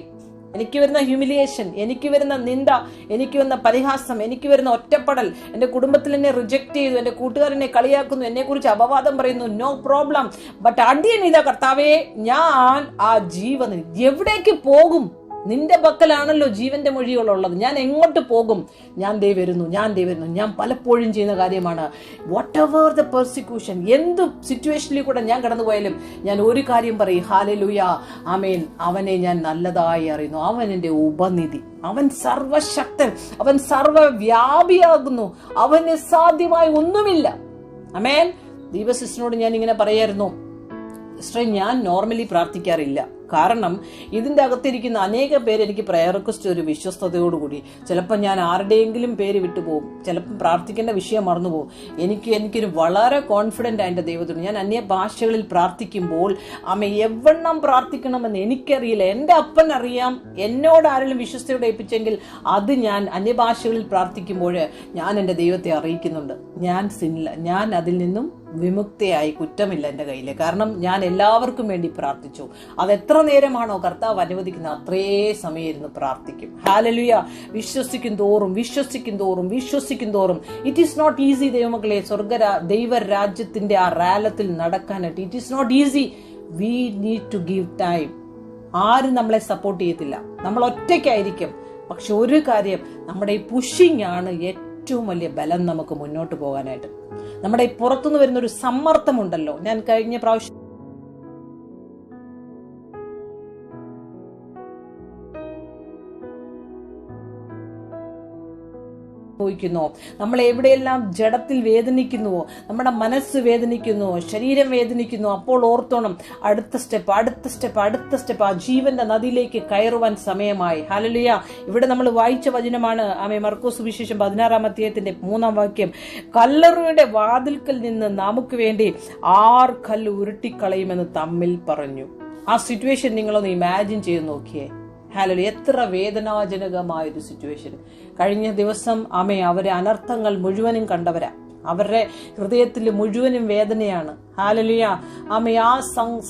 എനിക്ക് വരുന്ന ഹ്യൂമിലിയേഷൻ, എനിക്ക് വരുന്ന നിന്ദ, എനിക്ക് വരുന്ന പരിഹാസം, എനിക്ക് വരുന്ന ഒറ്റപ്പെടൽ, എന്റെ കുടുംബത്തിൽ എന്നെ റിജക്ട് ചെയ്തു, എന്റെ കൂട്ടുകാരനെ കളിയാക്കുന്നു, എന്നെ കുറിച്ച് അപവാദം പറയുന്നു, നോ പ്രോബ്ലം. ബട്ട് അടിയനിതാ കർത്താവേ, ഞാൻ ആ ജീവന് എവിടേക്ക് പോകും? നിന്റെ പക്കലാണല്ലോ ജീവന്റെ മൊഴികളുള്ളത്. ഞാൻ എങ്ങോട്ട് പോകും? ഞാൻ ദേ വരുന്നു. ഞാൻ പലപ്പോഴും ചെയ്യുന്ന കാര്യമാണ്. വാട്ട് എവർ ദ പെർസിക്യൂഷൻ, എന്ത് സിറ്റുവേഷനിൽ കൂടെ ഞാൻ കടന്നു പോയാലും ഞാൻ ഒരു കാര്യം പറയും, ഹല്ലേലൂയ, ആമേൻ. അവനെ ഞാൻ നല്ലതായി അറിയുന്നു. അവൻ എന്റെ ഉപനിധി, അവൻ സർവശക്തൻ, അവൻ സർവവ്യാപിയാകുന്നു, അവന് സാധ്യമായി ഒന്നുമില്ല. ആമേൻ. ദീപസിസ്റ്ററിനോട് ഞാൻ ഇങ്ങനെ പറയായിരുന്നു, സിസ്റ്ററെ, ഞാൻ നോർമലി പ്രാർത്ഥിക്കാറില്ല. കാരണം ഇതിന്റെ അകത്തിരിക്കുന്ന അനേക പേര് എനിക്ക് പ്രയർ റിക്വസ്റ്റ് ഒരു വിശ്വസ്തയോടുകൂടി, ചിലപ്പോൾ ഞാൻ ആരുടെയെങ്കിലും പേര് വിട്ടുപോകും, ചിലപ്പോൾ പ്രാർത്ഥിക്കേണ്ട വിഷയം മറന്നുപോകും. എനിക്കൊരു വളരെ കോൺഫിഡന്റ് ആയ ദൈവത്തോട് ഞാൻ അന്യ ഭാഷകളിൽ പ്രാർത്ഥിക്കുമ്പോൾ എവണ്ണം പ്രാർത്ഥിക്കണമെന്ന് എനിക്കറിയില്ല. എന്റെ അപ്പൻ അറിയാം. എന്നോട് ആരെങ്കിലും വിശ്വസ്തയോടെ ഏൽപ്പിച്ചെങ്കിൽ അത് ഞാൻ അന്യഭാഷകളിൽ പ്രാർത്ഥിക്കുമ്പോൾ ഞാൻ എന്റെ ദൈവത്തെ അറിയിക്കുന്നുണ്ട്. ഞാൻ അതിൽ നിന്നും വിമുക്തയായി, കുറ്റമില്ല എൻ്റെ കയ്യിൽ. കാരണം ഞാൻ എല്ലാവർക്കും വേണ്ടി പ്രാർത്ഥിച്ചു. അത് എത്ര നേരമാണോ കർത്താവ് അനുവദിക്കുന്നത് അത്രേ സമയം ഇരുന്ന് പ്രാർത്ഥിക്കും. ഹല്ലേലൂയ. വിശ്വസിക്കും തോറും ഇറ്റ് ഈസ് നോട്ട് ഈസി ദൈവമക്കളെ. ദൈവരാജ്യത്തിന്റെ ആ റാലത്തിൽ നടക്കാനായിട്ട് it is not easy. We need to give time. ആരും നമ്മളെ സപ്പോർട്ട് ചെയ്യത്തില്ല, നമ്മൾ ഒറ്റയ്ക്കായിരിക്കും. പക്ഷെ ഒരു കാര്യം, നമ്മുടെ ഈ പുഷിംഗ് ആണ് ഏറ്റവും വലിയ ബലം നമുക്ക് മുന്നോട്ട് പോകാനായിട്ട്. നമ്മുടെ ഈ പുറത്തുനിന്ന് വരുന്ന ഒരു സമ്മർദ്ദമുണ്ടല്ലോ. ഞാൻ കഴിഞ്ഞ പ്രാവശ്യം നമ്മൾ എവിടെയെല്ലാം ജഡത്തിൽ വേദനിക്കുന്നുവോ, നമ്മുടെ മനസ്സ് വേദനിക്കുന്നുവോ, ശരീരം വേദനിക്കുന്നു, അപ്പോൾ ഓർത്തോണം അടുത്ത സ്റ്റെപ്പ് ആ ജീവന്റെ നദിയിലേക്ക് കയറുവാൻ സമയമായി. ഹല്ലേലൂയ. ഇവിടെ നമ്മൾ വായിച്ച വചനമാണ് മർക്കോസ് സുവിശേഷം 16-ാം അധ്യായത്തിന്റെ 3-ാം വാക്യം. കല്ലറയുടെ വാതിൽക്കൽ നിന്ന് നമുക്ക് വേണ്ടി 6 കല്ല് ഉരുട്ടിക്കളയുമെന്ന് തമ്മിൽ പറഞ്ഞു. ആ സിറ്റുവേഷൻ നിങ്ങളൊന്ന് ഇമാജിൻ ചെയ്ത് നോക്കിയേ. ഹല്ലേലൂയ. എത്ര വേദനാജനകമായൊരു സിറ്റുവേഷൻ. കഴിഞ്ഞ ദിവസം അവരെ അനർത്ഥങ്ങൾ മുഴുവനും കണ്ടവരാ. അവരുടെ ഹൃദയത്തിൽ മുഴുവനും വേദനയാണ്. ഹല്ലേലൂയ. ആ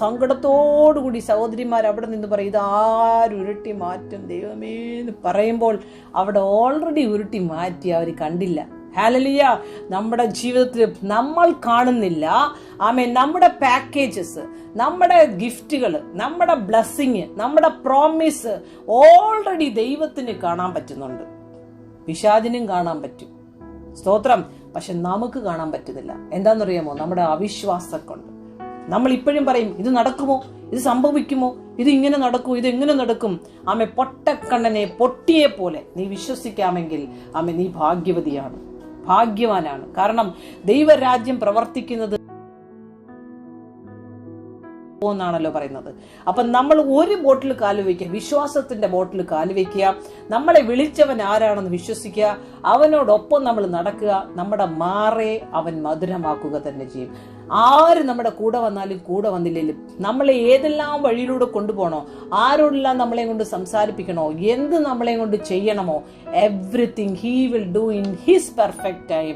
സങ്കടത്തോടുകൂടി സഹോദരിമാർ അവിടെ നിന്ന് പറയും, ഇതാരുരുട്ടി മാറ്റും ദൈവമേ എന്ന് പറയുമ്പോൾ അവിടെ ഓൾറെഡി ഉരുട്ടി മാറ്റി അവർ കണ്ടില്ല. ഹല്ലേലൂയ. നമ്മുടെ ജീവിതത്തിൽ നമ്മൾ കാണുന്നില്ല നമ്മുടെ പാക്കേജസ്, നമ്മുടെ ഗിഫ്റ്റുകൾ, നമ്മുടെ ബ്ലെസ്സിങ്, നമ്മുടെ പ്രോമിസ് ഓൾറെഡി ദൈവത്തിന് കാണാൻ പറ്റുന്നുണ്ട്, പിശാചിനും കാണാൻ പറ്റും. സ്തോത്രം. പക്ഷെ നമുക്ക് കാണാൻ പറ്റുന്നില്ല. എന്താണെന്നറിയാമോ? നമ്മുടെ അവിശ്വാസം കൊണ്ട് നമ്മൾ ഇപ്പോഴും പറയും, ഇത് നടക്കുമോ, ഇത് സംഭവിക്കുമോ, ഇത് ഇങ്ങനെ നടക്കും, ഇത് എങ്ങനെ നടക്കും. പൊട്ടക്കണ്ണനെ പൊട്ടിയെ പോലെ നീ വിശ്വസിക്കാമെങ്കിൽ നീ ഭാഗ്യവതിയാണ്, ഭാഗ്യവാനാണ്. കാരണം ദൈവരാജ്യം പ്രവർത്തിക്കുന്നത് എന്നാണല്ലോ പറയുന്നത്. അപ്പൊ നമ്മൾ ഒരു ബോട്ടിൽ കാല് വയ്ക്കുക, വിശ്വാസത്തിന്റെ ബോട്ടിൽ കാല് വയ്ക്കുക, നമ്മളെ വിളിച്ചവൻ ആരാണെന്ന് വിശ്വസിക്കുക, അവനോടൊപ്പം നമ്മൾ നടക്കുക, നമ്മുടെ മാറെ അവൻ മധുരമാക്കുക തന്നെ ചെയ്യും. ആര് നമ്മുടെ കൂടെ വന്നാലും കൂടെ വന്നില്ലെങ്കിലും നമ്മളെ ഏതെല്ലാം വഴിയിലൂടെ കൊണ്ടുപോകണോ, ആരോടെല്ലാം നമ്മളെ കൊണ്ട് സംസാരിപ്പിക്കണോ, എന്ത് നമ്മളെ കൊണ്ട് ചെയ്യണമോ, everything he will do in his perfect time.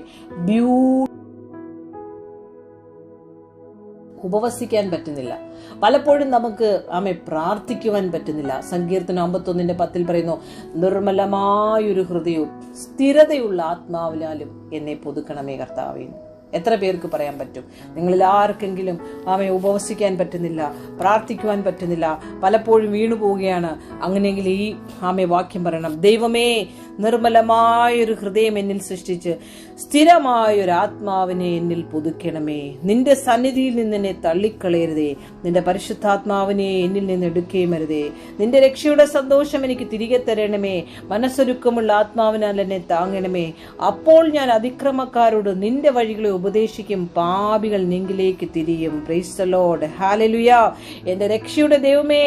ഉപവസിക്കാൻ പറ്റുന്നില്ല, പലപ്പോഴും നമുക്ക് പ്രാർത്ഥിക്കുവാൻ പറ്റുന്നില്ല. സങ്കീർത്തനം 51:10 പറയുന്നു, നിർമ്മലമായൊരു ഹൃദയവും സ്ഥിരതയുള്ള ആത്മാവിലാലും എന്നെ പുതുക്കണമേ കർത്താവേ. എത്ര പേർക്ക് പറയാൻ പറ്റും? നിങ്ങളിൽ ആർക്കെങ്കിലും ഉപവസിക്കാൻ പറ്റുന്നില്ല, പ്രാർത്ഥിക്കുവാൻ പറ്റുന്നില്ല, പലപ്പോഴും വീണു പോവുകയാണ്. അങ്ങനെയെങ്കിൽ ഈ വാക്യം പറയണം, ദൈവമേ നിർമ്മലമായൊരു ഹൃദയം എന്നിൽ സൃഷ്ടിച്ച് സ്ഥിരമായൊരു ആത്മാവിനെ എന്നിൽ പുതുക്കണമേ. നിന്റെ സന്നിധിയിൽ നിന്ന് എന്നെ തള്ളിക്കളയരുതേ, നിന്റെ പരിശുദ്ധാത്മാവിനെ എന്നിൽ നിന്ന് എടുക്കുകയും അരുതേ. നിന്റെ രക്ഷയുടെ സന്തോഷം എനിക്ക് തിരികെ തരണമേ, മനസ്സൊരുക്കമുള്ള ആത്മാവിനാൽ എന്നെ താങ്ങണമേ. അപ്പോൾ ഞാൻ അതിക്രമക്കാരോട് നിന്റെ വഴികളെ ഉപദേശിക്കും, പാപികൾ നിങ്കിലേക്ക് തിരിയും. Price the Lord. ഹല്ലേലൂയ. എന്റെ രക്ഷയുടെ ദൈവമേ,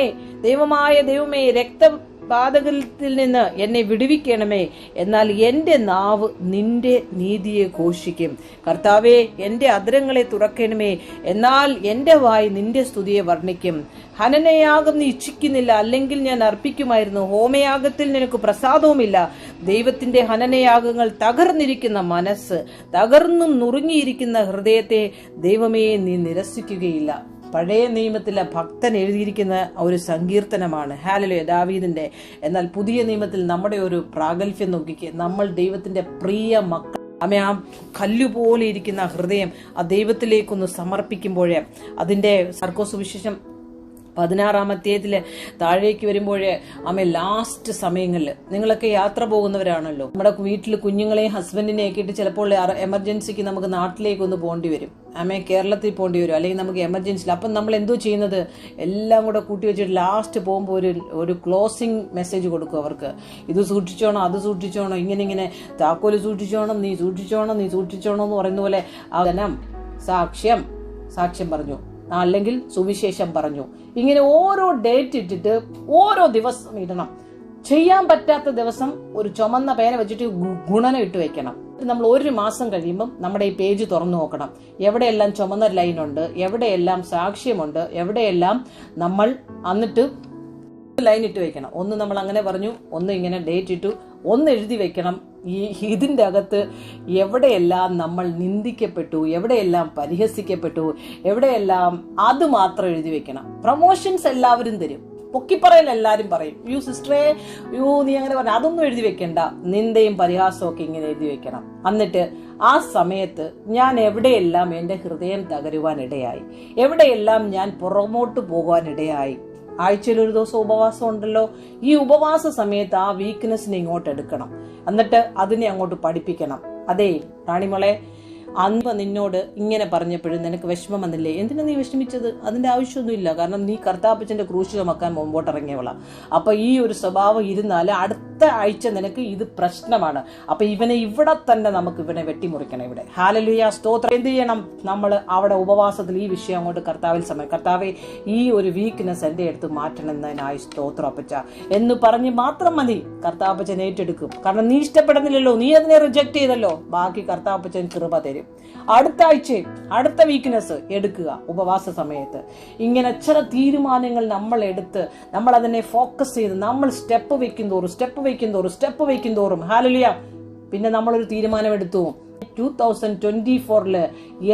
ദൈവമായ ദൈവമേ, രക്തപാതകത്തിൽ നിന്ന് എന്നെ വിടുവിക്കണമേ. എന്നാൽ എന്റെ നാവ് നിന്റെ നീതിയെ ഘോഷിക്കും. കർത്താവേ, എന്റെ അധരങ്ങളെ തുറക്കണമേ, എന്നാൽ എന്റെ വായ് നിന്റെ സ്തുതിയെ വർണ്ണിക്കും. ഹനനയാഗം നീ ഇച്ഛിക്കുന്നില്ല, അല്ലെങ്കിൽ ഞാൻ അർപ്പിക്കുമായിരുന്നു. ഹോമയാഗത്തിൽ നിനക്ക് പ്രസാദവുമില്ല. ദൈവത്തിന്റെ ഹനനയാഗങ്ങൾ തകർന്നിരിക്കുന്ന മനസ്സ്, തകർന്നും നുറുങ്ങിയിരിക്കുന്ന ഹൃദയത്തെ ദൈവമേ നീ നിരസിക്കുകയില്ല. പഴയ നിയമത്തിലെ ഭക്തൻ എഴുതിയിരിക്കുന്ന ഒരു സങ്കീർത്തനമാണ്, ഹല്ലേലൂയ, ദാവീദിന്റെ. എന്നാൽ പുതിയ നിയമത്തിൽ നമ്മുടെ ഒരു പ്രാഗൽഭ്യം നോക്കിക്കേ. നമ്മൾ ദൈവത്തിന്റെ പ്രിയ മക്കൾ, ആ കല്ലുപോലെ ഇരിക്കുന്ന ഹൃദയം ആ ദൈവത്തിലേക്കൊന്ന് സമർപ്പിക്കുമ്പോഴേ, അതിന്റെ മാർക്കോസ് സുവിശേഷം 16-ാം അധ്യായത്തില് താഴേക്ക് വരുമ്പോഴേ ലാസ്റ്റ് സമയങ്ങളിൽ, നിങ്ങളൊക്കെ യാത്ര പോകുന്നവരാണല്ലോ, നമ്മുടെ വീട്ടിൽ കുഞ്ഞുങ്ങളെയും ഹസ്ബൻഡിനെയും ഒക്കെ ഇട്ട് ചിലപ്പോൾ എമർജൻസിക്ക് നമുക്ക് നാട്ടിലേക്കൊന്ന് പോകേണ്ടി വരും, കേരളത്തിൽ പോകേണ്ടി വരും, അല്ലെങ്കിൽ നമുക്ക് എമർജൻസി. അപ്പം നമ്മൾ എന്തോ ചെയ്യുന്നത്, എല്ലാം കൂടെ കൂട്ടി വെച്ചിട്ട് ലാസ്റ്റ് പോകുമ്പോൾ ഒരു ക്ലോസിംഗ് മെസ്സേജ് കൊടുക്കും അവർക്ക്. ഇത് സൂക്ഷിച്ചോണം, അത് സൂക്ഷിച്ചോണം, ഇങ്ങനെ താക്കോല് സൂക്ഷിച്ചോണം, നീ സൂക്ഷിച്ചോണം എന്ന് പറയുന്ന പോലെ സാക്ഷ്യം പറഞ്ഞു, അല്ലെങ്കിൽ സുവിശേഷം പറഞ്ഞു. ഇങ്ങനെ ഓരോ ഡേറ്റ് ഇട്ടിട്ട് ഓരോ ദിവസം ഇടണം. ചെയ്യാൻ പറ്റാത്ത ദിവസം ഒരു ചുമന്ന പേന വെച്ചിട്ട് ഗുണനം ഇട്ട് വെക്കണം. നമ്മൾ 1 മാസം കഴിയുമ്പം നമ്മുടെ ഈ പേജ് തുറന്നു നോക്കണം. എവിടെയെല്ലാം ചുമന്ന ലൈനുണ്ട്, എവിടെയെല്ലാം സാക്ഷ്യമുണ്ട്, എവിടെയെല്ലാം നമ്മൾ എന്നിട്ട് ലൈൻ ഇട്ട് വെക്കണം. ഒന്ന് നമ്മൾ അങ്ങനെ പറഞ്ഞു, ഒന്ന് ഇങ്ങനെ ഡേറ്റ് ഇട്ടു, ഒന്ന് എഴുതി വെക്കണം. ഇതിന്റെ അകത്ത് എവിടെയെല്ലാം നമ്മൾ നിന്ദിക്കപ്പെട്ടു, എവിടെയെല്ലാം പരിഹസിക്കപ്പെട്ടു, എവിടെയെല്ലാം അത് മാത്രം എഴുതി വെക്കണം. പ്രൊമോഷൻസ് എല്ലാവരും തരും, പൊക്കിപ്പറയൽ എല്ലാരും പറയും, യു സിസ്റ്ററെ, നീ അങ്ങനെ പറഞ്ഞ, അതൊന്നും എഴുതി വെക്കണ്ട. നിന്ദയും പരിഹാസവും ഒക്കെ ഇങ്ങനെ എഴുതി വെക്കണം. എന്നിട്ട് ആ സമയത്ത് ഞാൻ എവിടെയെല്ലാം എന്റെ ഹൃദയം തകരുവാൻ ഇടയായി, എവിടെയെല്ലാം ഞാൻ പുറമോട്ട് പോകാൻ ഇടയായി. ആഴ്ചയിൽ ഒരു ദിവസം ഉപവാസം ഉണ്ടല്ലോ, ഈ ഉപവാസ സമയത്ത് ആ വീക്ക്നെസ്സിനെ ഇങ്ങോട്ട് എടുക്കണം, എന്നിട്ട് അതിനെ അങ്ങോട്ട് പഠിപ്പിക്കണം. അതേ റാണിമോളെ, അന്ന് നിന്നോട് ഇങ്ങനെ പറഞ്ഞപ്പോഴും നിനക്ക് വിഷമം വന്നില്ലേ? എന്തിനാ നീ വിഷമിച്ചത്? അതിന്റെ ആവശ്യമൊന്നുമില്ല. കാരണം നീ കർത്താപ്പച്ചന്റെ ക്രൂശ് ചുമക്കാൻ മുമ്പോട്ട് ഇറങ്ങിയവളാ. അപ്പൊ ഈ ഒരു സ്വഭാവം ഇരുന്നാൽ അടുത്ത ആഴ്ച നിനക്ക് ഇത് പ്രശ്നമാണ്. അപ്പൊ ഇവനെ ഇവിടെ തന്നെ നമുക്ക് ഇവനെ വെട്ടിമുറിക്കണം. ഇവിടെ ഹല്ലേലൂയ, സ്തോത്രം. എന്ത് ചെയ്യണം? നമ്മൾ അവിടെ ഉപവാസത്തിൽ ഈ വിഷയം അങ്ങോട്ട് കർത്താവിൽ കർത്താവെ, ഈ ഒരു വീക്ക്നെസ് എന്റെ അടുത്ത് മാറ്റണമെന്നതിനായി സ്തോത്രം അപ്പച്ച എന്ന് പറഞ്ഞ് മാത്രം മതി. കർത്താപ്പച്ചൻ ഏറ്റെടുക്കും. കാരണം നീ ഇഷ്ടപ്പെടുന്നില്ലല്ലോ, നീ അതിനെ റിജക്ട് ചെയ്തല്ലോ. ബാക്കി കർത്താപ്പച്ചൻ കൃപ തരും. അടുത്ത ആഴ്ച അടുത്ത വീക്ക്നെസ് എടുക്കുക ഉപവാസ സമയത്ത്. ഇങ്ങനെ ചില തീരുമാനങ്ങൾ നമ്മൾ എടുത്ത് നമ്മൾ അതിനെ ഫോക്കസ് ചെയ്ത് നമ്മൾ സ്റ്റെപ്പ് വെക്കും തോറും ഹല്ലേലൂയ. പിന്നെ നമ്മളൊരു തീരുമാനം എടുത്തു, 2024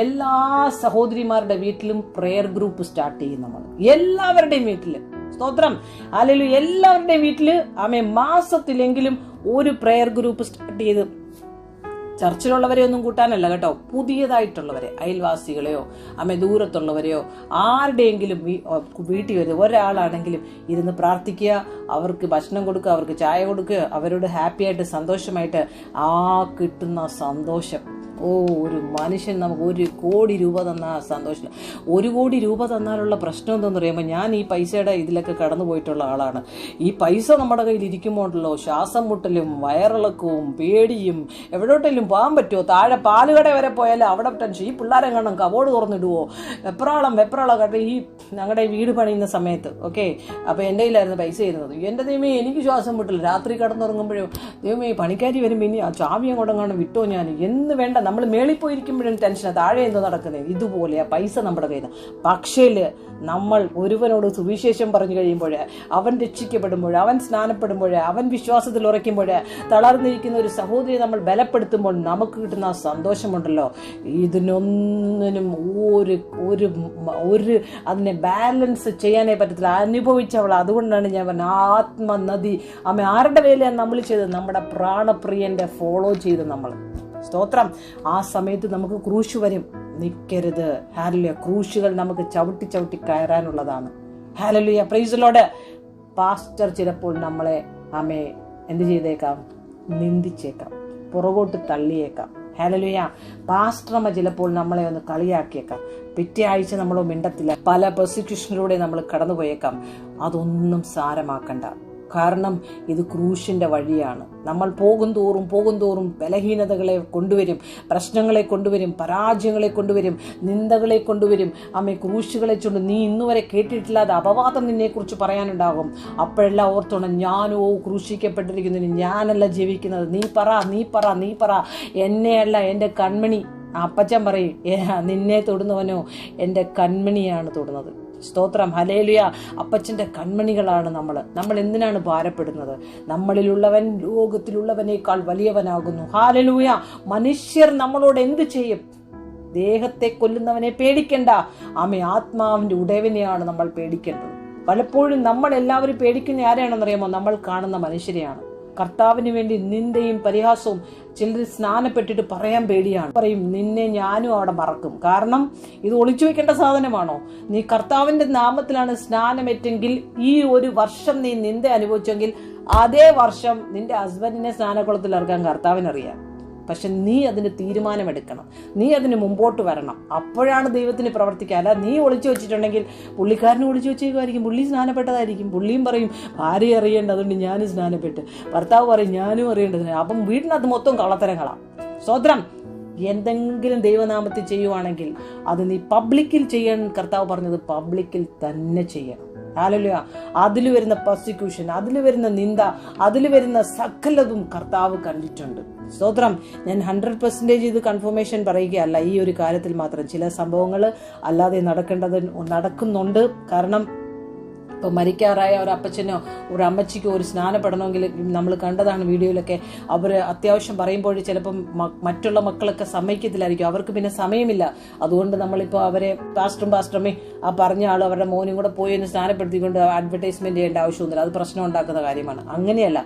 എല്ലാ സഹോദരിമാരുടെ വീട്ടിലും പ്രെയർ ഗ്രൂപ്പ് സ്റ്റാർട്ട് ചെയ്യും. നമ്മൾ എല്ലാവരുടെയും വീട്ടില്, സ്തോത്രം ഹല്ലേലൂയ, എല്ലാവരുടെയും വീട്ടില് മാസത്തിലെങ്കിലും ഒരു പ്രെയർ ഗ്രൂപ്പ് സ്റ്റാർട്ട് ചെയ്ത് ചർച്ചിലുള്ളവരെ ഒന്നും കൂട്ടാനല്ല കേട്ടോ, പുതിയതായിട്ടുള്ളവരെ, അയൽവാസികളെയോ ദൂരത്തുള്ളവരെയോ ആരുടെയെങ്കിലും വീട്ടിൽ വരും ഒരാളാണെങ്കിലും ഇരുന്ന് പ്രാർത്ഥിക്കുക, അവർക്ക് ഭക്ഷണം കൊടുക്കുക, അവർക്ക് ചായ കൊടുക്കുക, അവരോട് ഹാപ്പി ആയിട്ട് സന്തോഷമായിട്ട് കിട്ടുന്ന സന്തോഷം. ഒരു മനുഷ്യൻ നമുക്ക് 1 കോടി രൂപ തന്നാൽ സന്തോഷം. 1 കോടി രൂപ തന്നാലുള്ള പ്രശ്നം എന്താണെന്ന് പറയുമ്പോൾ, ഞാൻ ഈ പൈസയുടെ ഇതിലൊക്കെ കടന്നു പോയിട്ടുള്ള ആളാണ്. ഈ പൈസ നമ്മുടെ കയ്യിൽ ഇരിക്കുമ്പോഴല്ലോ ശ്വാസം മുട്ടലും വയറിളക്കവും പേടിയും, എവിടോട്ടെങ്കിലും പോകാൻ പറ്റുമോ, താഴെ പാലുകട വരെ പോയാലും അവിടെ ടെൻഷൻ, ഈ പിള്ളേരെ കാണാൻ കബോർഡ് തുറന്നിടുവോ, വെപ്രാളം കേട്ടോ. ഈ ഞങ്ങളുടെ വീട് പണിയുന്ന സമയത്ത് അപ്പോൾ എൻ്റെ കയ്യിലായിരുന്നു പൈസ ഇരുന്നത്. എൻ്റെ ദൈവമേ എനിക്ക് ശ്വാസം മുട്ടില്ല. രാത്രി കടന്നുറങ്ങുമ്പോഴും ദൈവമേ പണിക്കാരി വരുമ്പോൾ ഇനി ആ ചാവി അങ്ങോട്ടും കാണാൻ വിട്ടോ ഞാൻ എന്ന് വേണ്ട. നമ്മൾ മേളിൽ പോയിരിക്കുമ്പോഴും ടെൻഷനാണ്, താഴെ എന്തോ നടക്കുന്നത്. ഇതുപോലെ ആ പൈസ നമ്മുടെ കയ്യിൽ നിന്ന്. പക്ഷേ നമ്മൾ ഒരുവനോട് സുവിശേഷം പറഞ്ഞു കഴിയുമ്പോൾ, അവൻ രക്ഷിക്കപ്പെടുമ്പോൾ, അവൻ സ്നാനപ്പെടുമ്പോൾ, അവൻ വിശ്വാസത്തിൽ ഉറയ്ക്കുമ്പോൾ, തളർന്നിരിക്കുന്ന ഒരു സഹോദരിയെ നമ്മൾ ബലപ്പെടുത്തുമ്പോൾ നമുക്ക് കിട്ടുന്ന ആ സന്തോഷമുണ്ടല്ലോ, ഇതിനൊന്നിനും ഒരു അതിനെ ബാലൻസ് ചെയ്യാനേ പറ്റത്തില്ല. അനുഭവിച്ചവൾ. അതുകൊണ്ടാണ് ഞാൻ പറഞ്ഞ ആത്മനദി ആരുടെ വേലയാണ് നമ്മൾ ചെയ്തത്? നമ്മുടെ പ്രാണപ്രിയന്റെ ഫോളോ ചെയ്ത് നമ്മൾ. സ്തോത്രം. ആ സമയത്ത് നമുക്ക് ക്രൂശ് വരും, നിൽക്കരുത്. ഹല്ലേലൂയ. ക്രൂശുകൾ നമുക്ക് ചവിട്ടി കയറാനുള്ളതാണ്. Hallelujah. Praise the Lord. Pastor ചിലപ്പോൾ നമ്മളെ എന്ത് ചെയ്തേക്കാം? നിന്ദിച്ചേക്കാം, പുറകോട്ട് തള്ളിയേക്കാം. ഹല്ലേലൂയ. പാസ്റ്റർമ്മ ചിലപ്പോൾ നമ്മളെ ഒന്ന് കളിയാക്കിയേക്കാം. പിറ്റേ ആഴ്ച നമ്മൾ മിണ്ടത്തില്ല. പല പെർസിക്യൂഷനിലൂടെ നമ്മൾ കടന്നുപോയേക്കാം. അതൊന്നും സാരമാക്കണ്ട. കാരണം ഇത് ക്രൂശിന്റെ വഴിയാണ്. നമ്മൾ പോകും തോറും ബലഹീനതകളെ കൊണ്ടുവരും, പ്രശ്നങ്ങളെ കൊണ്ടുവരും, പരാജയങ്ങളെ കൊണ്ടുവരും, നിന്ദകളെ കൊണ്ടുവരും. ക്രൂശുകളെ ചൊണ്ട് നീ ഇന്നുവരെ കേട്ടിട്ടില്ലാത്ത അപവാദം നിന്നെ കുറിച്ച് പറയാനുണ്ടാകും. അപ്പോഴെല്ലാം ഓർത്തോണം, ഞാനോ ക്രൂശിക്കപ്പെട്ടിരിക്കുന്നതിന് ഞാനല്ല ജീവിക്കുന്നത്. നീ പറ എന്നെയല്ല, എൻ്റെ കൺമണി. അപ്പച്ചൻ പറയും, നിന്നെ തൊടുന്നവനോ എൻ്റെ കൺമണിയാണ് തൊടുന്നത്. സ്തോത്രം. ഹല്ലേലൂയ. അപ്പച്ചന്റെ കൺമണികളാണ് നമ്മൾ എന്തിനാണ് ഭാരപ്പെടുന്നത്? നമ്മളിലുള്ളവൻ ലോകത്തിലുള്ളവനേക്കാൾ വലിയവനാകുന്നു. ഹല്ലേലൂയ. മനുഷ്യർ നമ്മളോട് എന്ത് ചെയ്യും? ദേഹത്തെ കൊല്ലുന്നവനെ പേടിക്കണ്ട. ആത്മാവിന്റെ ഉടയവനെയാണ് നമ്മൾ പേടിക്കേണ്ടത്. പലപ്പോഴും നമ്മൾ എല്ലാവരും പേടിക്കുന്ന ആരെയാണെന്നറിയാമോ? നമ്മൾ കാണുന്ന മനുഷ്യരെയാണ്. കർത്താവിന് വേണ്ടി നിന്ദയും പരിഹാസവും ചിലർ സ്നാനപ്പെട്ടിട്ട് പറയാൻ പേടിയാണ്. പറയും, നിന്നെ ഞാനും അവിടെ മറക്കും. കാരണം ഇത് ഒളിച്ചു വെക്കേണ്ട സാധനമാണോ? നീ കർത്താവിന്റെ നാമത്തിലാണ് സ്നാനമേറ്റെങ്കിൽ, ഈ ഒരു വർഷം നീ നിന്ദ അനുഭവിച്ചെങ്കിൽ, അതേ വർഷം നിന്റെ ഹസ്ബൻഡിനെ സ്നാനക്കുളത്തിൽ ഇറക്കാൻ കർത്താവിനറിയാം. പക്ഷെ നീ അതിന് തീരുമാനമെടുക്കണം, നീ അതിന് മുമ്പോട്ട് വരണം. അപ്പോഴാണ് ദൈവത്തിന് പ്രവർത്തിക്കുക. അല്ല നീ ഒളിച്ചു വെച്ചിട്ടുണ്ടെങ്കിൽ, പുള്ളിക്കാരന് ഒളിച്ചു വെച്ചേക്കുമായിരിക്കും, പുള്ളി സ്നാനപ്പെട്ടതായിരിക്കും. പുള്ളിയും പറയും ഭാര്യ അറിയേണ്ട, അതുകൊണ്ട് ഞാനും സ്നാനപ്പെട്ട്. ഭർത്താവ് പറയും ഞാനും അറിയേണ്ടത്. അപ്പം വീടിനകത്ത് മൊത്തം കള്ളത്തരങ്ങളാ. സ്തോത്രം. എന്തെങ്കിലും ദൈവനാമത്തിൽ ചെയ്യുവാണെങ്കിൽ അത് നീ പബ്ലിക്കിൽ ചെയ്യാൻ കർത്താവ് പറഞ്ഞത് പബ്ലിക്കിൽ തന്നെ ചെയ്യണം. ഹല്ലേലൂയ. അതിൽ വരുന്ന പെർസിക്യൂഷൻ, അതിൽ വരുന്ന നിന്ദ, അതിൽ വരുന്ന സകലതും കർത്താവ് കണ്ടിട്ടുണ്ട്. സ്തോത്രം. ഞാൻ 100% ഇത് കൺഫർമേഷൻ പറയുകയല്ല. ഈ ഒരു കാര്യത്തിൽ മാത്രം ചില സംഭവങ്ങൾ അല്ലാതെ നടക്കുന്നുണ്ട്. കാരണം ഇപ്പം മരിക്കാറായ ഒരു അപ്പച്ചനോ ഒരു അമ്മച്ചിക്കോ ഒരു സ്നാനപ്പെടണമെങ്കിൽ നമ്മൾ കണ്ടതാണ് വീഡിയോയിലൊക്കെ. അവർ അത്യാവശ്യം പറയുമ്പോൾ ചിലപ്പം മറ്റുള്ള മക്കളൊക്കെ സമ്മതിക്കത്തില്ലായിരിക്കും, അവർക്ക് പിന്നെ സമയമില്ല. അതുകൊണ്ട് നമ്മളിപ്പോൾ അവരെ പാസ്റ്ററും ആ പറഞ്ഞ ആൾ അവരുടെ മോനും കൂടെ പോയി ഒന്ന് സ്നാനപ്പെടുത്തിക്കൊണ്ട് അഡ്വർടൈസ്മെന്റ് ചെയ്യേണ്ട ആവശ്യമൊന്നുമില്ല. അത് പ്രശ്നം ഉണ്ടാക്കുന്ന കാര്യമാണ്. അങ്ങനെയല്ല,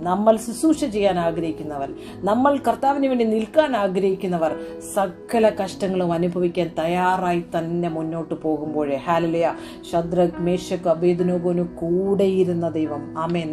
നമ്മൾ ശുശ്രൂഷ ചെയ്യാൻ ആഗ്രഹിക്കുന്നവർ, നമ്മൾ കർത്താവിന് വേണ്ടി നിൽക്കാൻ ആഗ്രഹിക്കുന്നവർ സകല കഷ്ടങ്ങളും അനുഭവിക്കാൻ തയ്യാറായി തന്നെ മുന്നോട്ട് പോകുമ്പോഴേ ഹല്ലേലൂയ. ശദ്രക്, മേശക്, അബേദ്നെഗോവിന് കൂടെയിരുന്ന ദൈവം,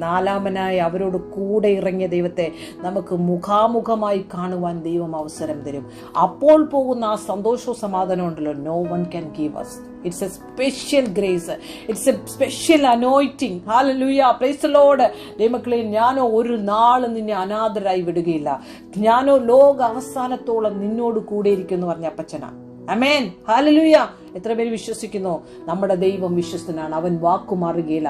നാലാമനായി അവരോട് കൂടെ ഇറങ്ങിയ ദൈവത്തെ നമുക്ക് മുഖാമുഖമായി കാണുവാൻ ദൈവം അവസരം തരും. അപ്പോൾ പോകുന്ന ആ സന്തോഷവും സമാധാനം ഉണ്ടല്ലോ, no one can give us. It's a special grace. It's a special anointing. Hallelujah. Praise the Lord. ദൈവമക്കളെ, ഞാനോ ഒരു നാളും നിന്നെ അനാഥരായി വിടുകയില്ല. ഞാനോ ലോക അവസാനത്തോളം നിന്നോട് കൂടെ ഇരിക്കുന്നു പറഞ്ഞ അപ്പച്ചനാ. ആമേൻ. ഹല്ലേലൂയ. എത്ര പേര് വിശ്വസിക്കുന്നു? നമ്മുടെ ദൈവം വിശ്വസ്തനാണ്, അവൻ വാക്കുമാറുകയില്ല.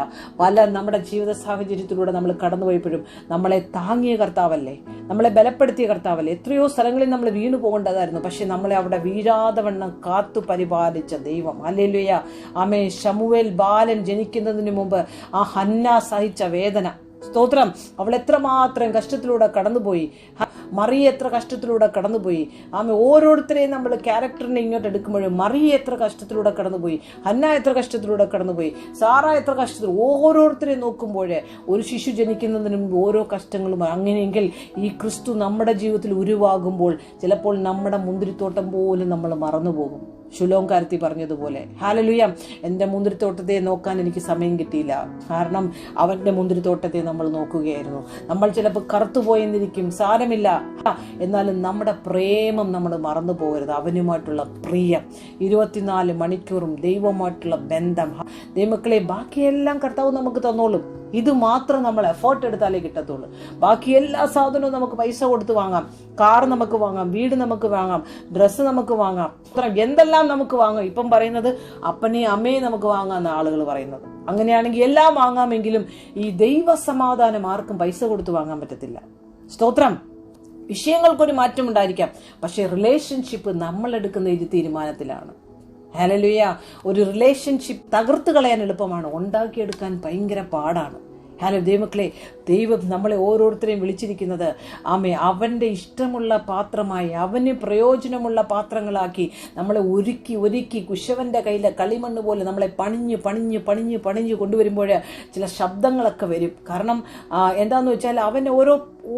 നമ്മുടെ ജീവിത സാഹചര്യത്തിലൂടെ നമ്മൾ കടന്നുപോയപ്പോഴും നമ്മളെ താങ്ങിയ കർത്താവല്ലേ, നമ്മളെ ബലപ്പെടുത്തിയ കർത്താവല്ലേ. എത്രയോ സ്ഥലങ്ങളിൽ നമ്മൾ വീണു പോകേണ്ടതായിരുന്നു, പക്ഷെ നമ്മളെ അവിടെ വീഴാതെ വണ്ണം കാത്തു പരിപാലിച്ച ദൈവം. ഹല്ലേലൂയ. ആമേൻ. ശമൂവേൽ ബാലൻ ജനിക്കുന്നതിന് മുമ്പ് ആ ഹന്ന സഹിച്ച വേദന, സ്തോത്രം. അവൾ എത്രമാത്രം കഷ്ടത്തിലൂടെ കടന്നുപോയി. മറിയ എത്ര കഷ്ടത്തിലൂടെ കടന്നുപോയി. ഓരോരുത്തരെയും നമ്മൾ ക്യാരക്ടറിനെ ഇങ്ങോട്ട് എടുക്കുമ്പോഴും മറിയ എത്ര കഷ്ടത്തിലൂടെ കടന്നുപോയി, ഹന്ന എത്ര കഷ്ടത്തിലൂടെ കടന്നുപോയി, സാറ എത്ര കഷ്ടത്തിൽ, ഓരോരുത്തരെയും നോക്കുമ്പോൾ ഒരു ശിശു ജനിക്കുന്നതിന് മുമ്പ് ഓരോ കഷ്ടങ്ങളും. അങ്ങനെയെങ്കിൽ ഈ ക്രിസ്തു നമ്മുടെ ജീവിതത്തിൽ ഉരുവാകുമ്പോൾ ചിലപ്പോൾ നമ്മുടെ മുന്തിരിത്തോട്ടം പോലും നമ്മൾ മറന്നുപോകും. ശുലോംകാരത്തി പറഞ്ഞതുപോലെ, ഹല്ലേലൂയ, എൻ്റെ മുന്തിരിത്തോട്ടത്തെ നോക്കാൻ എനിക്ക് സമയം കിട്ടിയില്ല. കാരണം അവൻ്റെ മുന്തിരിത്തോട്ടത്തെ നമ്മൾ നോക്കുകയായിരുന്നു. നമ്മൾ ചിലപ്പോൾ കറുത്തുപോയെന്നിരിക്കും, സാരമില്ല. എന്നാലും നമ്മുടെ പ്രേമം നമ്മൾ മറന്നു പോകരുത്. അവനുമായിട്ടുള്ള പ്രിയം, 24 മണിക്കൂറും ദൈവമായിട്ടുള്ള ബന്ധം. ദൈവമക്കളെ, ബാക്കിയെല്ലാം കർത്താവ് നമുക്ക് തന്നോളും. ഇത് മാത്രം നമ്മൾ എഫേർട്ട് എടുത്താലേ കിട്ടത്തുള്ളൂ. ബാക്കി എല്ലാ സാധനവും നമുക്ക് പൈസ കൊടുത്ത് വാങ്ങാം. കാർ നമുക്ക് വാങ്ങാം, വീട് നമുക്ക് വാങ്ങാം, ഡ്രസ്സ് നമുക്ക് വാങ്ങാം, എന്തെല്ലാം നമുക്ക് വാങ്ങാം. ഇപ്പം പറയുന്നത് അപ്പനെയും അമ്മയും നമുക്ക് വാങ്ങാമെന്ന് ആളുകൾ പറയുന്നത്. അങ്ങനെയാണെങ്കിൽ എല്ലാം വാങ്ങാമെങ്കിലും ഈ ദൈവ സമാധാനം ആർക്കും പൈസ കൊടുത്ത് വാങ്ങാൻ പറ്റത്തില്ല. സ്തോത്രം. വിഷയങ്ങൾക്കൊരു മാറ്റം ഉണ്ടായിരിക്കാം, പക്ഷെ റിലേഷൻഷിപ്പ് നമ്മൾ എടുക്കുന്ന ഒരു തീരുമാനത്തിലാണ്. ഹല്ലേലൂയ. ഒരു റിലേഷൻഷിപ്പ് തകർത്ത് കളയാൻ എളുപ്പമാണ്, ഉണ്ടാക്കിയെടുക്കാൻ ഭയങ്കര പാടാണ്. ഹലോ ദൈവമക്കളെ, ദൈവം നമ്മളെ ഓരോരുത്തരെയും വിളിച്ചിരിക്കുന്നത് അവന്റെ ഇഷ്ടമുള്ള പാത്രമായി, അവന് പ്രയോജനമുള്ള പാത്രങ്ങളാക്കി നമ്മളെ ഒരുക്കി കുശവന്റെ കയ്യിലെ കളിമണ്ണ് പോലെ നമ്മളെ പണിഞ്ഞ് കൊണ്ടുവരുമ്പോൾ ചില ശബ്ദങ്ങളൊക്കെ വരും. കാരണം എന്താന്ന് വെച്ചാൽ അവൻ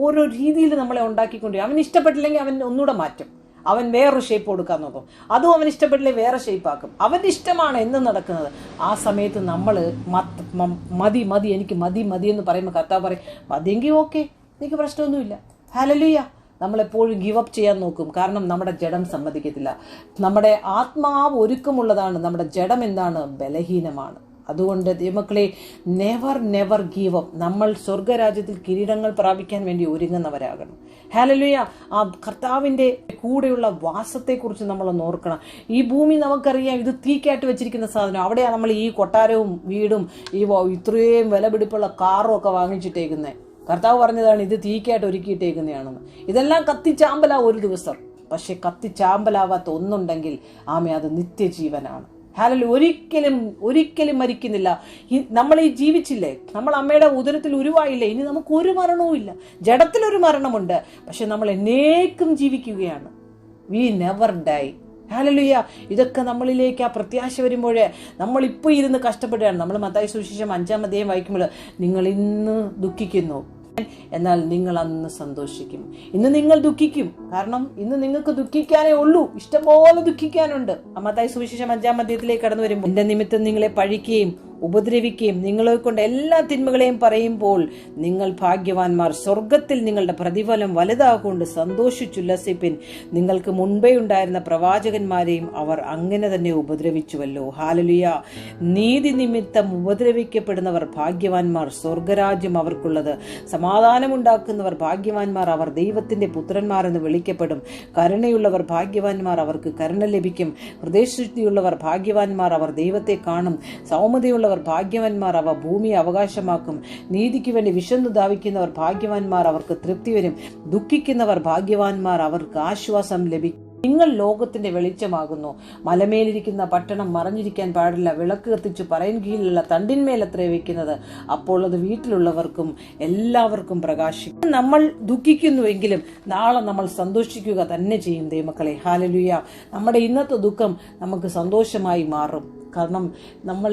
ഓരോ രീതിയിൽ നമ്മളെ ഉണ്ടാക്കിക്കൊണ്ടു. അവന് ഇഷ്ടപ്പെട്ടില്ലെങ്കിൽ അവൻ ഒന്നുകൂടെ മാറ്റും, അവൻ വേറൊരു ഷേപ്പ് കൊടുക്കാൻ നോക്കും. അതും അവൻ ഇഷ്ടപ്പെട്ടില്ലേ വേറെ ഷേപ്പാക്കും. അവന്റെ ഇഷ്ടമാണ് എന്ന് നടക്കുന്നത്. ആ സമയത്ത് നമ്മൾ മതി എനിക്ക് മതി എന്ന് പറയുമ്പോൾ കർത്താവ് പറയും, മതിയെങ്കിൽ ഓക്കെ, എനിക്ക് പ്രശ്നമൊന്നുമില്ല. ഹല്ലേലൂയ. നമ്മളെപ്പോഴും ഗിവ് അപ്പ് ചെയ്യാൻ നോക്കും. കാരണം നമ്മുടെ ജഡം സമ്മതിക്കത്തില്ല. നമ്മുടെ ആത്മാവ് ഒരുക്കമുള്ളതാണ്, നമ്മുടെ ജഡം എന്താണ്? ബലഹീനമാണ്. അതുകൊണ്ട് ദൈവമക്കളെ, നെവർ ഗീവ് അപ്പ്. നമ്മൾ സ്വർഗരാജ്യത്തിൽ കിരീടങ്ങൾ പ്രാപിക്കാൻ വേണ്ടി ഒരുങ്ങുന്നവരാകണം. ഹല്ലേലൂയ. ആ കർത്താവിന്റെ കൂടെയുള്ള വാസത്തെക്കുറിച്ച് നമ്മളൊന്ന് ഓർക്കണം. ഈ ഭൂമി നമുക്കറിയാം, ഇത് തീക്കായിട്ട് വെച്ചിരിക്കുന്ന സാധനം. അവിടെയാണ് നമ്മൾ ഈ കൊട്ടാരവും വീടും ഈ ഇത്രയും വിലപിടിപ്പുള്ള കാറും ഒക്കെ വാങ്ങിച്ചിട്ടേക്കുന്നത്. കർത്താവ് പറഞ്ഞതാണ് ഇത് തീക്കായിട്ട് ഒരുക്കിയിട്ടേക്കുന്നതാണെന്ന്. ഇതെല്ലാം കത്തിച്ചാമ്പലാ ഒരു ദിവസം. പക്ഷെ കത്തിച്ചാമ്പലാവാത്ത ഒന്നുണ്ടെങ്കിൽ അത് നിത്യജീവനാണ്. ഹല്ലേലൂയ. ഒരിക്കലും മരിക്കുന്നില്ല. നമ്മൾ ഈ ജീവിച്ചില്ലേ, നമ്മൾ അമ്മയുടെ ഉദരത്തിൽ ഉരുവായില്ലേ, ഇനി നമുക്ക് ഒരു മരണവും ഇല്ല. ജഡത്തിലൊരു മരണമുണ്ട്, പക്ഷെ നമ്മൾ എന്നേക്കും ജീവിക്കുകയാണ്. We never dye. ഹല്ലേലൂയ. ഇതൊക്കെ നമ്മളിലേക്ക് ആ പ്രത്യാശ വരുമ്പോൾ നമ്മളിപ്പോൾ ഇരുന്ന് കഷ്ടപ്പെടുകയാണ്. നമ്മൾ മത്തായി സുവിശേഷം 5-ാം അധ്യായം വായിക്കുമ്പോൾ, നിങ്ങൾ ഇന്ന് ദുഃഖിക്കുന്നു, എന്നാൽ നിങ്ങൾ അന്ന് സന്തോഷിക്കും. ഇന്ന് നിങ്ങൾ ദുഃഖിക്കും, കാരണം ഇന്ന് നിങ്ങൾക്ക് ദുഃഖിക്കാനേ ഉള്ളൂ, ഇഷ്ടംപോലെ ദുഃഖിക്കാനുണ്ട്. മത്തായി സുവിശേഷം 5-ാം അധ്യായത്തിലേക്ക് കടന്നു വരുമ്പോൾ, എന്റെ നിമിത്തം നിങ്ങളെ പഴിക്കുകയും ഉപദ്രവിക്കുകയും നിങ്ങളെ കൊണ്ട് എല്ലാ തിന്മകളെയും പറയുമ്പോൾ നിങ്ങൾ ഭാഗ്യവാന്മാർ, സ്വർഗത്തിൽ നിങ്ങളുടെ പ്രതിഫലം വലുതാകൊണ്ട് സന്തോഷിച്ചുല്ലസിപ്പിൻ. നിങ്ങൾക്ക് മുൻപേ ഉണ്ടായിരുന്ന പ്രവാചകന്മാരെയും അവർ അങ്ങനെ തന്നെ ഉപദ്രവിച്ചുവല്ലോ. ഹല്ലേലൂയ. നീതി നിമിത്തം ഉപദ്രവിക്കപ്പെടുന്നവർ ഭാഗ്യവാന്മാർ, സ്വർഗരാജ്യം അവർക്കുള്ളത്. സമാധാനമുണ്ടാക്കുന്നവർ ഭാഗ്യവാന്മാർ, അവർ ദൈവത്തിന്റെ പുത്രന്മാർ എന്ന് വിളിക്കപ്പെടും. കരുണയുള്ളവർ ഭാഗ്യവാന്മാർ, അവർക്ക് കരുണ ലഭിക്കും. ഹൃദയശുദ്ധിയുള്ളവർ ഭാഗ്യവാന്മാർ, അവർ ദൈവത്തെ കാണും. സൗമ്യതയുള്ള ഭാഗ്യവാന്മാർ, അവ ഭൂമിയെ അവകാശമാക്കും. നീതിക്ക് വേണ്ടി വിശന്നു ധാവിക്കുന്നവർ ഭാഗ്യവാന്മാർ, അവർക്ക് തൃപ്തി വരും. ദുഃഖിക്കുന്നവർ ഭാഗ്യവാന്മാർ, അവർക്ക് ആശ്വാസം ലഭിക്കും. നിങ്ങൾ ലോകത്തിന്റെ വെളിച്ചമാകുന്നു. മലമേലിരിക്കുന്ന പട്ടണം മറഞ്ഞിരിക്കാൻ പാടില്ല. വിളക്ക് കത്തിച്ചു പറയിൻ കീഴിലുള്ള തണ്ടിന്മേലത്രേ വെക്കുന്നത്, അപ്പോൾ അത് വീട്ടിലുള്ളവർക്കും എല്ലാവർക്കും പ്രകാശിക്കും. നമ്മൾ ദുഃഖിക്കുന്നുവെങ്കിലും നാളെ നമ്മൾ സന്തോഷിക്കുക തന്നെ ചെയ്യും ദൈവമക്കളെ. ഹല്ലേലൂയ. നമ്മുടെ ഇന്നത്തെ ദുഃഖം നമുക്ക് സന്തോഷമായി മാറും. കാരണം നമ്മൾ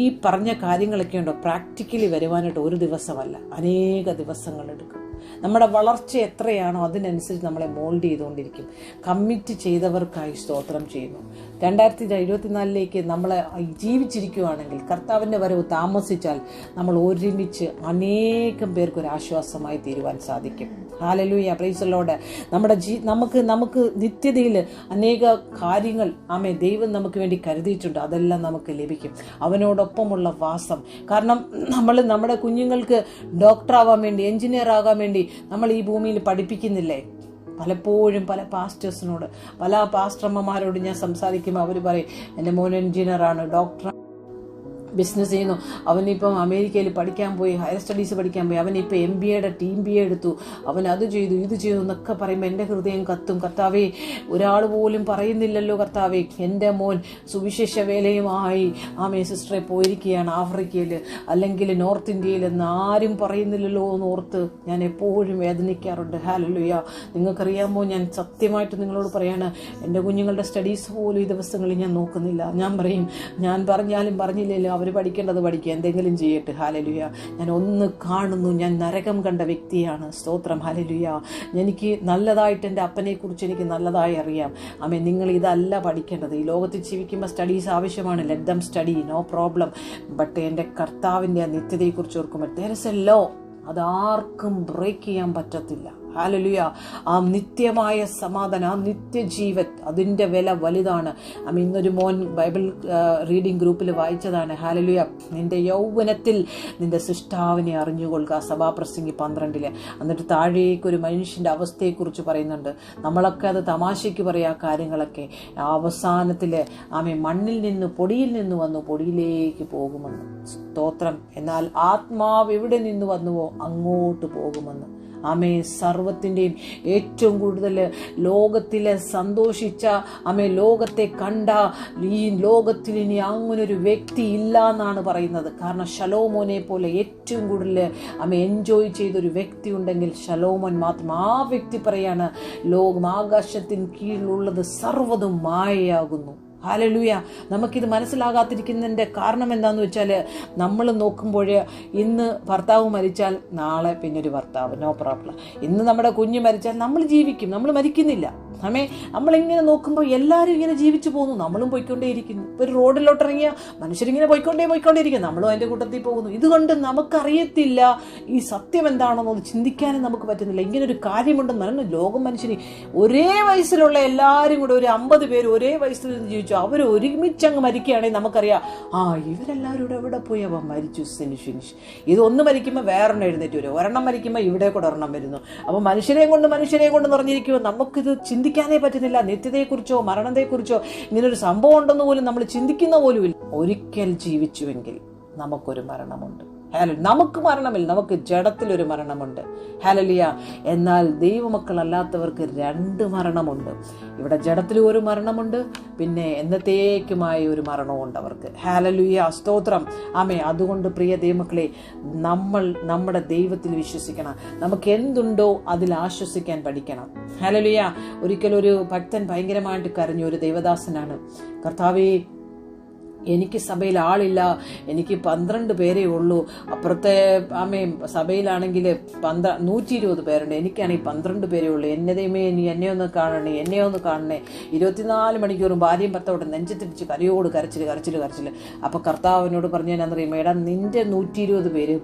ഈ പറഞ്ഞ കാര്യങ്ങളൊക്കെ ഉണ്ടോ പ്രാക്ടിക്കലി വരുവാനായിട്ട് ഒരു ദിവസമല്ല, അനേക ദിവസങ്ങൾ എടുക്കും. നമ്മുടെ വളർച്ച എത്രയാണോ അതിനനുസരിച്ച് നമ്മളെ മോൾഡ് ചെയ്തുകൊണ്ടിരിക്കും. കമ്മിറ്റ് ചെയ്തവർക്കായി സ്തോത്രം ചെയ്യുന്നു. 2024 നമ്മളെ ജീവിച്ചിരിക്കുകയാണെങ്കിൽ, കർത്താവിൻ്റെ വരവ് താമസിച്ചാൽ നമ്മൾ ഒരുമിച്ച് അനേകം പേർക്ക് ഒരു ആശ്വാസമായി തീരുവാൻ സാധിക്കും. ഹല്ലേലൂയ. Praise the Lord. നമുക്ക് നിത്യതയിൽ അനേക കാര്യങ്ങൾ ദൈവം നമുക്ക് വേണ്ടി കരുതിയിട്ടുണ്ട്. അതെല്ലാം നമുക്ക് ലഭിക്കും. അവനോടൊപ്പമുള്ള വാസം. കാരണം നമ്മുടെ കുഞ്ഞുങ്ങൾക്ക് ഡോക്ടർ ആവാൻ വേണ്ടി, എഞ്ചിനീയർ ആകാൻ വേണ്ടി നമ്മൾ ഈ ഭൂമിയിൽ പഠിപ്പിക്കുന്നില്ലേ? പലപ്പോഴും പല പാസ്റ്റേഴ്സിനോട്, പല പാസ്റ്റർമ്മമാരോട് ഞാൻ സംസാരിക്കുമ്പോൾ അവർ പറയും, എൻ്റെ മോൻ എഞ്ചിനീയറാണ്, ഡോക്ടർ. ബിസിനസ് ചെയ്യുന്നു. അവനിപ്പം അമേരിക്കയിൽ പഠിക്കാൻ പോയി, ഹയർ സ്റ്റഡീസ് പഠിക്കാൻ പോയി. അവനിപ്പോൾ MBAയുടെ ടീം BA എടുത്തു. അവൻ അത് ചെയ്തു ഇത് ചെയ്തു എന്നൊക്കെ പറയുമ്പോൾ എൻ്റെ ഹൃദയം കത്തും. കർത്താവേ, ഒരാൾ പോലും പറയുന്നില്ലല്ലോ കർത്താവേ, എൻ്റെ മോൻ സുവിശേഷ വേലയുമായി സിസ്റ്ററെ പോയിരിക്കുകയാണ് ആഫ്രിക്കയിൽ അല്ലെങ്കിൽ നോർത്ത് ഇന്ത്യയിൽ എന്ന് ആരും പറയുന്നില്ലല്ലോ എന്ന് ഓർത്ത് ഞാൻ എപ്പോഴും വേദനിക്കാറുണ്ട്. ഹല്ലേലൂയ. നിങ്ങൾക്കറിയാമോ, ഞാൻ സത്യമായിട്ട് നിങ്ങളോട് പറയാണ്, എൻ്റെ കുഞ്ഞുങ്ങളുടെ സ്റ്റഡീസ് പോലും ഈ ദിവസങ്ങളിൽ ഞാൻ നോക്കുന്നില്ല. ഞാൻ പറയും, ഞാൻ പറഞ്ഞാലും പറഞ്ഞില്ലല്ലോ അവർ പഠിക്കേണ്ടത് പഠിക്കുക, എന്തെങ്കിലും ചെയ്യട്ടെ. ഹല്ലേലൂയ. ഞാൻ ഒന്ന് കാണുന്നു, ഞാൻ നരകം കണ്ട വ്യക്തിയാണ്. സ്തോത്രം. ഹല്ലേലൂയ. എനിക്ക് നല്ലതായിട്ട് എൻ്റെ അപ്പനെക്കുറിച്ച് എനിക്ക് നല്ലതായി അറിയാം. നിങ്ങൾ ഇതല്ല പഠിക്കേണ്ടത്. ഈ ലോകത്തിൽ ജീവിക്കുമ്പോൾ സ്റ്റഡീസ് ആവശ്യമാണ്. Let them study, no problem. But എൻ്റെ കർത്താവിൻ്റെ ആ നിത്യതയെക്കുറിച്ച് ഓർക്കുമ്പോൾ there is a law. അതാർക്കും ബ്രേക്ക് ചെയ്യാൻ പറ്റത്തില്ല. ഹല്ലേലൂയ. ആ നിത്യമായ സമാധാനം, ആ നിത്യജീവൻ, അതിൻ്റെ വില വലുതാണ്. ഇന്നൊരു മോൻ ബൈബിൾ റീഡിംഗ് ഗ്രൂപ്പിൽ വായിച്ചതാണ്. ഹല്ലേലൂയ. നിന്റെ യൗവനത്തിൽ നിന്റെ സൃഷ്ടാവിനെ അറിഞ്ഞുകൊള്ളുക, സഭാപ്രസംഗി 12. എന്നിട്ട് താഴേക്കൊരു മനുഷ്യൻ്റെ അവസ്ഥയെക്കുറിച്ച് പറയുന്നുണ്ട്. നമ്മളൊക്കെ അത് തമാശയ്ക്ക് പറയാ കാര്യങ്ങളൊക്കെ. അവസാനത്തിൽ മണ്ണിൽ നിന്ന് പൊടിയിൽ നിന്ന് വന്നു പൊടിയിലേക്ക് പോകുമെന്ന്. സ്തോത്രം. എന്നാൽ ആത്മാവ് എവിടെ നിന്ന് വന്നുവോ അങ്ങോട്ട് പോകുമെന്ന്. സർവത്തിൻ്റെയും ഏറ്റവും കൂടുതൽ ലോകത്തിലെ സന്തോഷിച്ച ലോകത്തെ കണ്ട ഈ ലോകത്തിൽ ഇനി അങ്ങനൊരു വ്യക്തി ഇല്ല എന്നാണ് പറയുന്നത്. കാരണം ശലോമോനെ പോലെ ഏറ്റവും കൂടുതൽ എൻജോയ് ചെയ്തൊരു വ്യക്തി ഉണ്ടെങ്കിൽ ശലോമോൻ മാത്രം. ആ വ്യക്തി പറയാണ്, ലോകം ആകാശത്തിന് കീഴിലുള്ളത് സർവ്വതും മായയാകുന്നു. ഹല്ലേലൂയ. നമുക്കിത് മനസ്സിലാകാതിരിക്കുന്നതിൻ്റെ കാരണം എന്താന്ന് വെച്ചാൽ, നമ്മൾ നോക്കുമ്പോൾ ഇന്ന് ഭർത്താവ് മരിച്ചാൽ നാളെ പിന്നൊരു ഭർത്താവ്, നോ പ്രോബ്ലം. ഇന്ന് നമ്മുടെ കുഞ്ഞ് മരിച്ചാൽ നമ്മൾ ജീവിക്കും, നമ്മൾ മരിക്കുന്നില്ല. നമ്മളിങ്ങനെ നോക്കുമ്പോൾ എല്ലാവരും ഇങ്ങനെ ജീവിച്ചു പോകുന്നു, നമ്മളും പോയിക്കൊണ്ടേയിരിക്കുന്നു. ഇപ്പോൾ ഒരു റോഡിലോട്ട് ഇറങ്ങിയ മനുഷ്യരിങ്ങനെ പോയിക്കൊണ്ടേയിരിക്കുന്നു, നമ്മളും അതിൻ്റെ കൂട്ടത്തിൽ പോകുന്നു. ഇതുകൊണ്ട് നമുക്കറിയത്തില്ല ഈ സത്യം എന്താണെന്ന് ചിന്തിക്കാനും നമുക്ക് പറ്റുന്നില്ല. ഇങ്ങനൊരു കാര്യമുണ്ടെന്ന് പറഞ്ഞു. ലോകം മനുഷ്യന് ഒരേ വയസ്സിലുള്ള എല്ലാവരും കൂടെ ഒരു 50 പേര് ഒരേ വയസ്സിൽ നിന്ന് ജീവിച്ചു. അവർ ഒരുമിച്ചങ്ങ് മരിക്കുകയാണെങ്കിൽ നമുക്കറിയാം, ഇവരെല്ലാവരും കൂടെ എവിടെ പോയി അവൻ മരിച്ചു, ഫിനിഷ്. ഇതൊന്ന് മരിക്കുമ്പോൾ വേറൊരെണ്ണം എഴുന്നേറ്റ് വരും, ഒരെണ്ണം മരിക്കുമ്പോൾ ഇവിടെ കൂടെ ഒരെണ്ണം വരുന്നു. അപ്പോൾ മനുഷ്യരെ കൊണ്ട് നിറഞ്ഞിരിക്കുമ്പോൾ നമുക്കിത് ചിന്തിക്കാനേ പറ്റുന്നില്ല. നിത്യതയെക്കുറിച്ചോ മരണത്തെക്കുറിച്ചോ ഇങ്ങനൊരു സംഭവം ഉണ്ടെന്ന് പോലും നമ്മൾ ചിന്തിക്കുന്ന പോലുമില്ല. ഒരിക്കൽ ജീവിച്ചുവെങ്കിൽ നമുക്കൊരു മരണമുണ്ട്. നമുക്ക് മരണമില്ല, നമുക്ക് ജഡത്തിലൊരു മരണമുണ്ട്. ഹല്ലേലൂയ. എന്നാൽ ദൈവമക്കളല്ലാത്തവർക്ക് 2 മരണമുണ്ട്. ഇവിടെ ജഡത്തിലും ഒരു മരണമുണ്ട്, പിന്നെ എന്നത്തേക്കുമായ ഒരു മരണമുണ്ട് അവർക്ക്. ഹല്ലേലൂയ. സ്തോത്രം. അതുകൊണ്ട് പ്രിയ ദൈവമക്കളെ, നമ്മൾ നമ്മുടെ ദൈവത്തിൽ വിശ്വസിക്കണം. നമുക്ക് എന്തുണ്ടോ അതിൽ ആശ്വസിക്കാൻ പഠിക്കണം. ഹല്ലേലൂയ. ഒരിക്കലൊരു ഭക്തൻ ഭയങ്കരമായിട്ട് കരഞ്ഞു. ഒരു ദൈവദാസനാണ്. കർത്താവേ, എനിക്ക് സഭയിൽ ആളില്ല, എനിക്ക് 12 പേരേ ഉള്ളൂ. അപ്പുറത്തെ സഭയിലാണെങ്കിൽ 120 പേരുണ്ട്, എനിക്കാണെങ്കിൽ 12 പേരേ ഉള്ളൂ. എന്നതേമേ നീ എന്നെ ഒന്ന് കാണണേ. 24 മണിക്കൂറും ഭാര്യയും ഭർത്താവോട് നെഞ്ചത്തിടിച്ച് കരയോട് കരച്ചിൽ. അപ്പൊ കർത്താവിനോട് പറഞ്ഞു, എന്നറിയാം, എടാ, നിന്റെ 120 പേര്,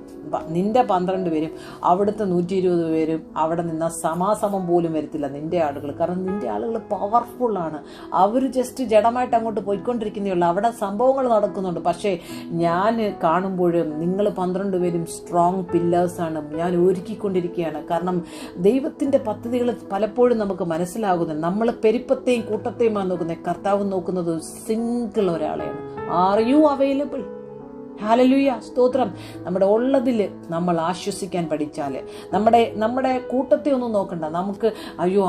നിന്റെ 12 പേരും അവിടുത്തെ 120 പേരും അവിടെ നിന്ന് സമാസമം പോലും വരത്തില്ല നിന്റെ ആളുകൾ. കാരണം നിന്റെ ആളുകൾ പവർഫുള്ളാണ്. അവർ ജസ്റ്റ് ജഡമായിട്ട് അങ്ങോട്ട് പോയിക്കൊണ്ടിരിക്കുന്നേ ഉള്ളൂ. അവിടെ സംഭവങ്ങൾ നടക്കുന്നുണ്ട്. പക്ഷേ ഞാൻ കാണുമ്പോഴും നിങ്ങൾ 12 പേരും സ്ട്രോങ് പില്ലേഴ്സാണ്. ഞാൻ ഒരുക്കിക്കൊണ്ടിരിക്കുകയാണ്. കാരണം ദൈവത്തിൻ്റെ പദ്ധതികൾ പലപ്പോഴും നമുക്ക് മനസ്സിലാകുന്നത് നമ്മൾ പെരുപ്പത്തെയും കൂട്ടത്തെയുമാണ് നോക്കുന്നത്. കർത്താവ് നോക്കുന്നത് സിംഗിൾ ഒരാളെയാണ്. Are you available? ഹല്ലേലൂയ. സ്തോത്രം. നമ്മുടെ ഉള്ളതിൽ നമ്മൾ ആശ്വസിക്കാൻ പഠിച്ചാൽ, നമ്മുടെ കൂട്ടത്തെ ഒന്നും നോക്കണ്ട. നമുക്ക്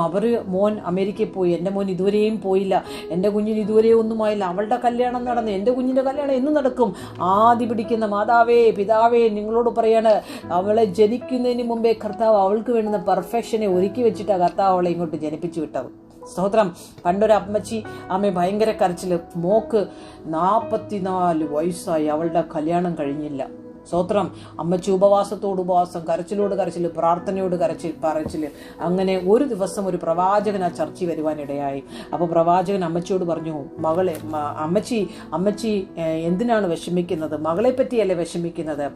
അവർ മോൻ അമേരിക്കയിൽ പോയി, എൻ്റെ മോൻ ഇതുവരെയും പോയില്ല, എൻ്റെ കുഞ്ഞിന് ഇതുവരെ ഒന്നും ആയില്ല, അവളുടെ കല്യാണം നടന്നു, എൻ്റെ കുഞ്ഞിൻ്റെ കല്യാണം എന്ന് നടക്കും. ആദ്യ പിടിക്കുന്ന മാതാവേ, പിതാവേ, നിങ്ങളോട് പറയാണ്, അവളെ ജനിക്കുന്നതിന് മുമ്പേ കർത്താവ് അവൾക്ക് വേണ്ടുന്ന പെർഫെക്ഷനെ ഒരുക്കി വെച്ചിട്ടാണ് കർത്താവ് അവളെ ഇങ്ങോട്ട് ജനിപ്പിച്ചു വിട്ടത്. സ്തോത്രം. പണ്ടൊരു അമ്മച്ചി ഭയങ്കര കരച്ചില്. മോക്ക് 44 വയസ്സായി, അവളുടെ കല്യാണം കഴിഞ്ഞില്ല. സ്തോത്രം. അമ്മച്ചി ഉപവാസം, കരച്ചിൽ, പ്രാർത്ഥനയോട് പറച്ചിൽ. അങ്ങനെ ഒരു ദിവസം ഒരു പ്രവാചകൻ ആ ചർച്ചയിൽ വരുവാനിടയായി. അപ്പോൾ പ്രവാചകൻ അമ്മച്ചിയോട് പറഞ്ഞു, മകളെ, അമ്മച്ചി എന്തിനാണ് വിഷമിക്കുന്നത്? മകളെ പറ്റിയല്ലേ വിഷമിക്കുന്നത്?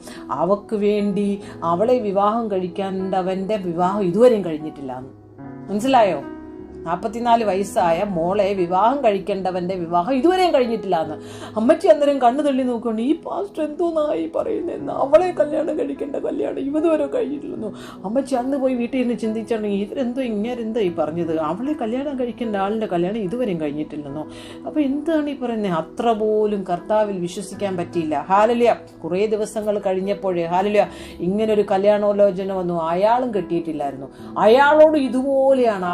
അവക്ക് വേണ്ടി അവളെ വിവാഹം കഴിക്കേണ്ടവൻ്റെ വിവാഹം ഇതുവരെയും കഴിഞ്ഞിട്ടില്ല. മനസ്സിലായോ? 44 വയസ്സായ മോളെ വിവാഹം കഴിക്കേണ്ടവന്റെ വിവാഹം ഇതുവരെയും കഴിഞ്ഞിട്ടില്ല എന്ന്. അമ്മച്ചി അന്നേരം കണ്ണു തള്ളി നോക്കുകൊണ്ട് ഈ പാസ്റ്റർ എന്തോന്നായി പറയുന്നതെന്ന്, അവളെ കല്യാണം കഴിക്കേണ്ട കല്യാണം ഇതുവരെ കഴിഞ്ഞിട്ടില്ലെന്നു. അമ്മച്ചി അന്ന് പോയി വീട്ടിൽ നിന്ന് ചിന്തിച്ചിട്ടുണ്ടെങ്കിൽ ഇവരെന്തോ ഇങ്ങനെന്തോ ഈ പറഞ്ഞത്, അവളെ കല്യാണം കഴിക്കേണ്ട ആളിന്റെ കല്യാണം ഇതുവരെയും കഴിഞ്ഞിട്ടില്ലെന്നോ. അപ്പൊ എന്താണ് ഈ പറയുന്നത്? അത്ര പോലും കർത്താവിൽ വിശ്വസിക്കാൻ പറ്റിയില്ല. ഹാലലുയ. കുറേ ദിവസങ്ങൾ കഴിഞ്ഞപ്പോഴേ ഹാലലുയ ഇങ്ങനൊരു കല്യാണോലോചന വന്നു. അയാളും കെട്ടിയിട്ടില്ലായിരുന്നു. അയാളോട് ഇതുപോലെയാണ്,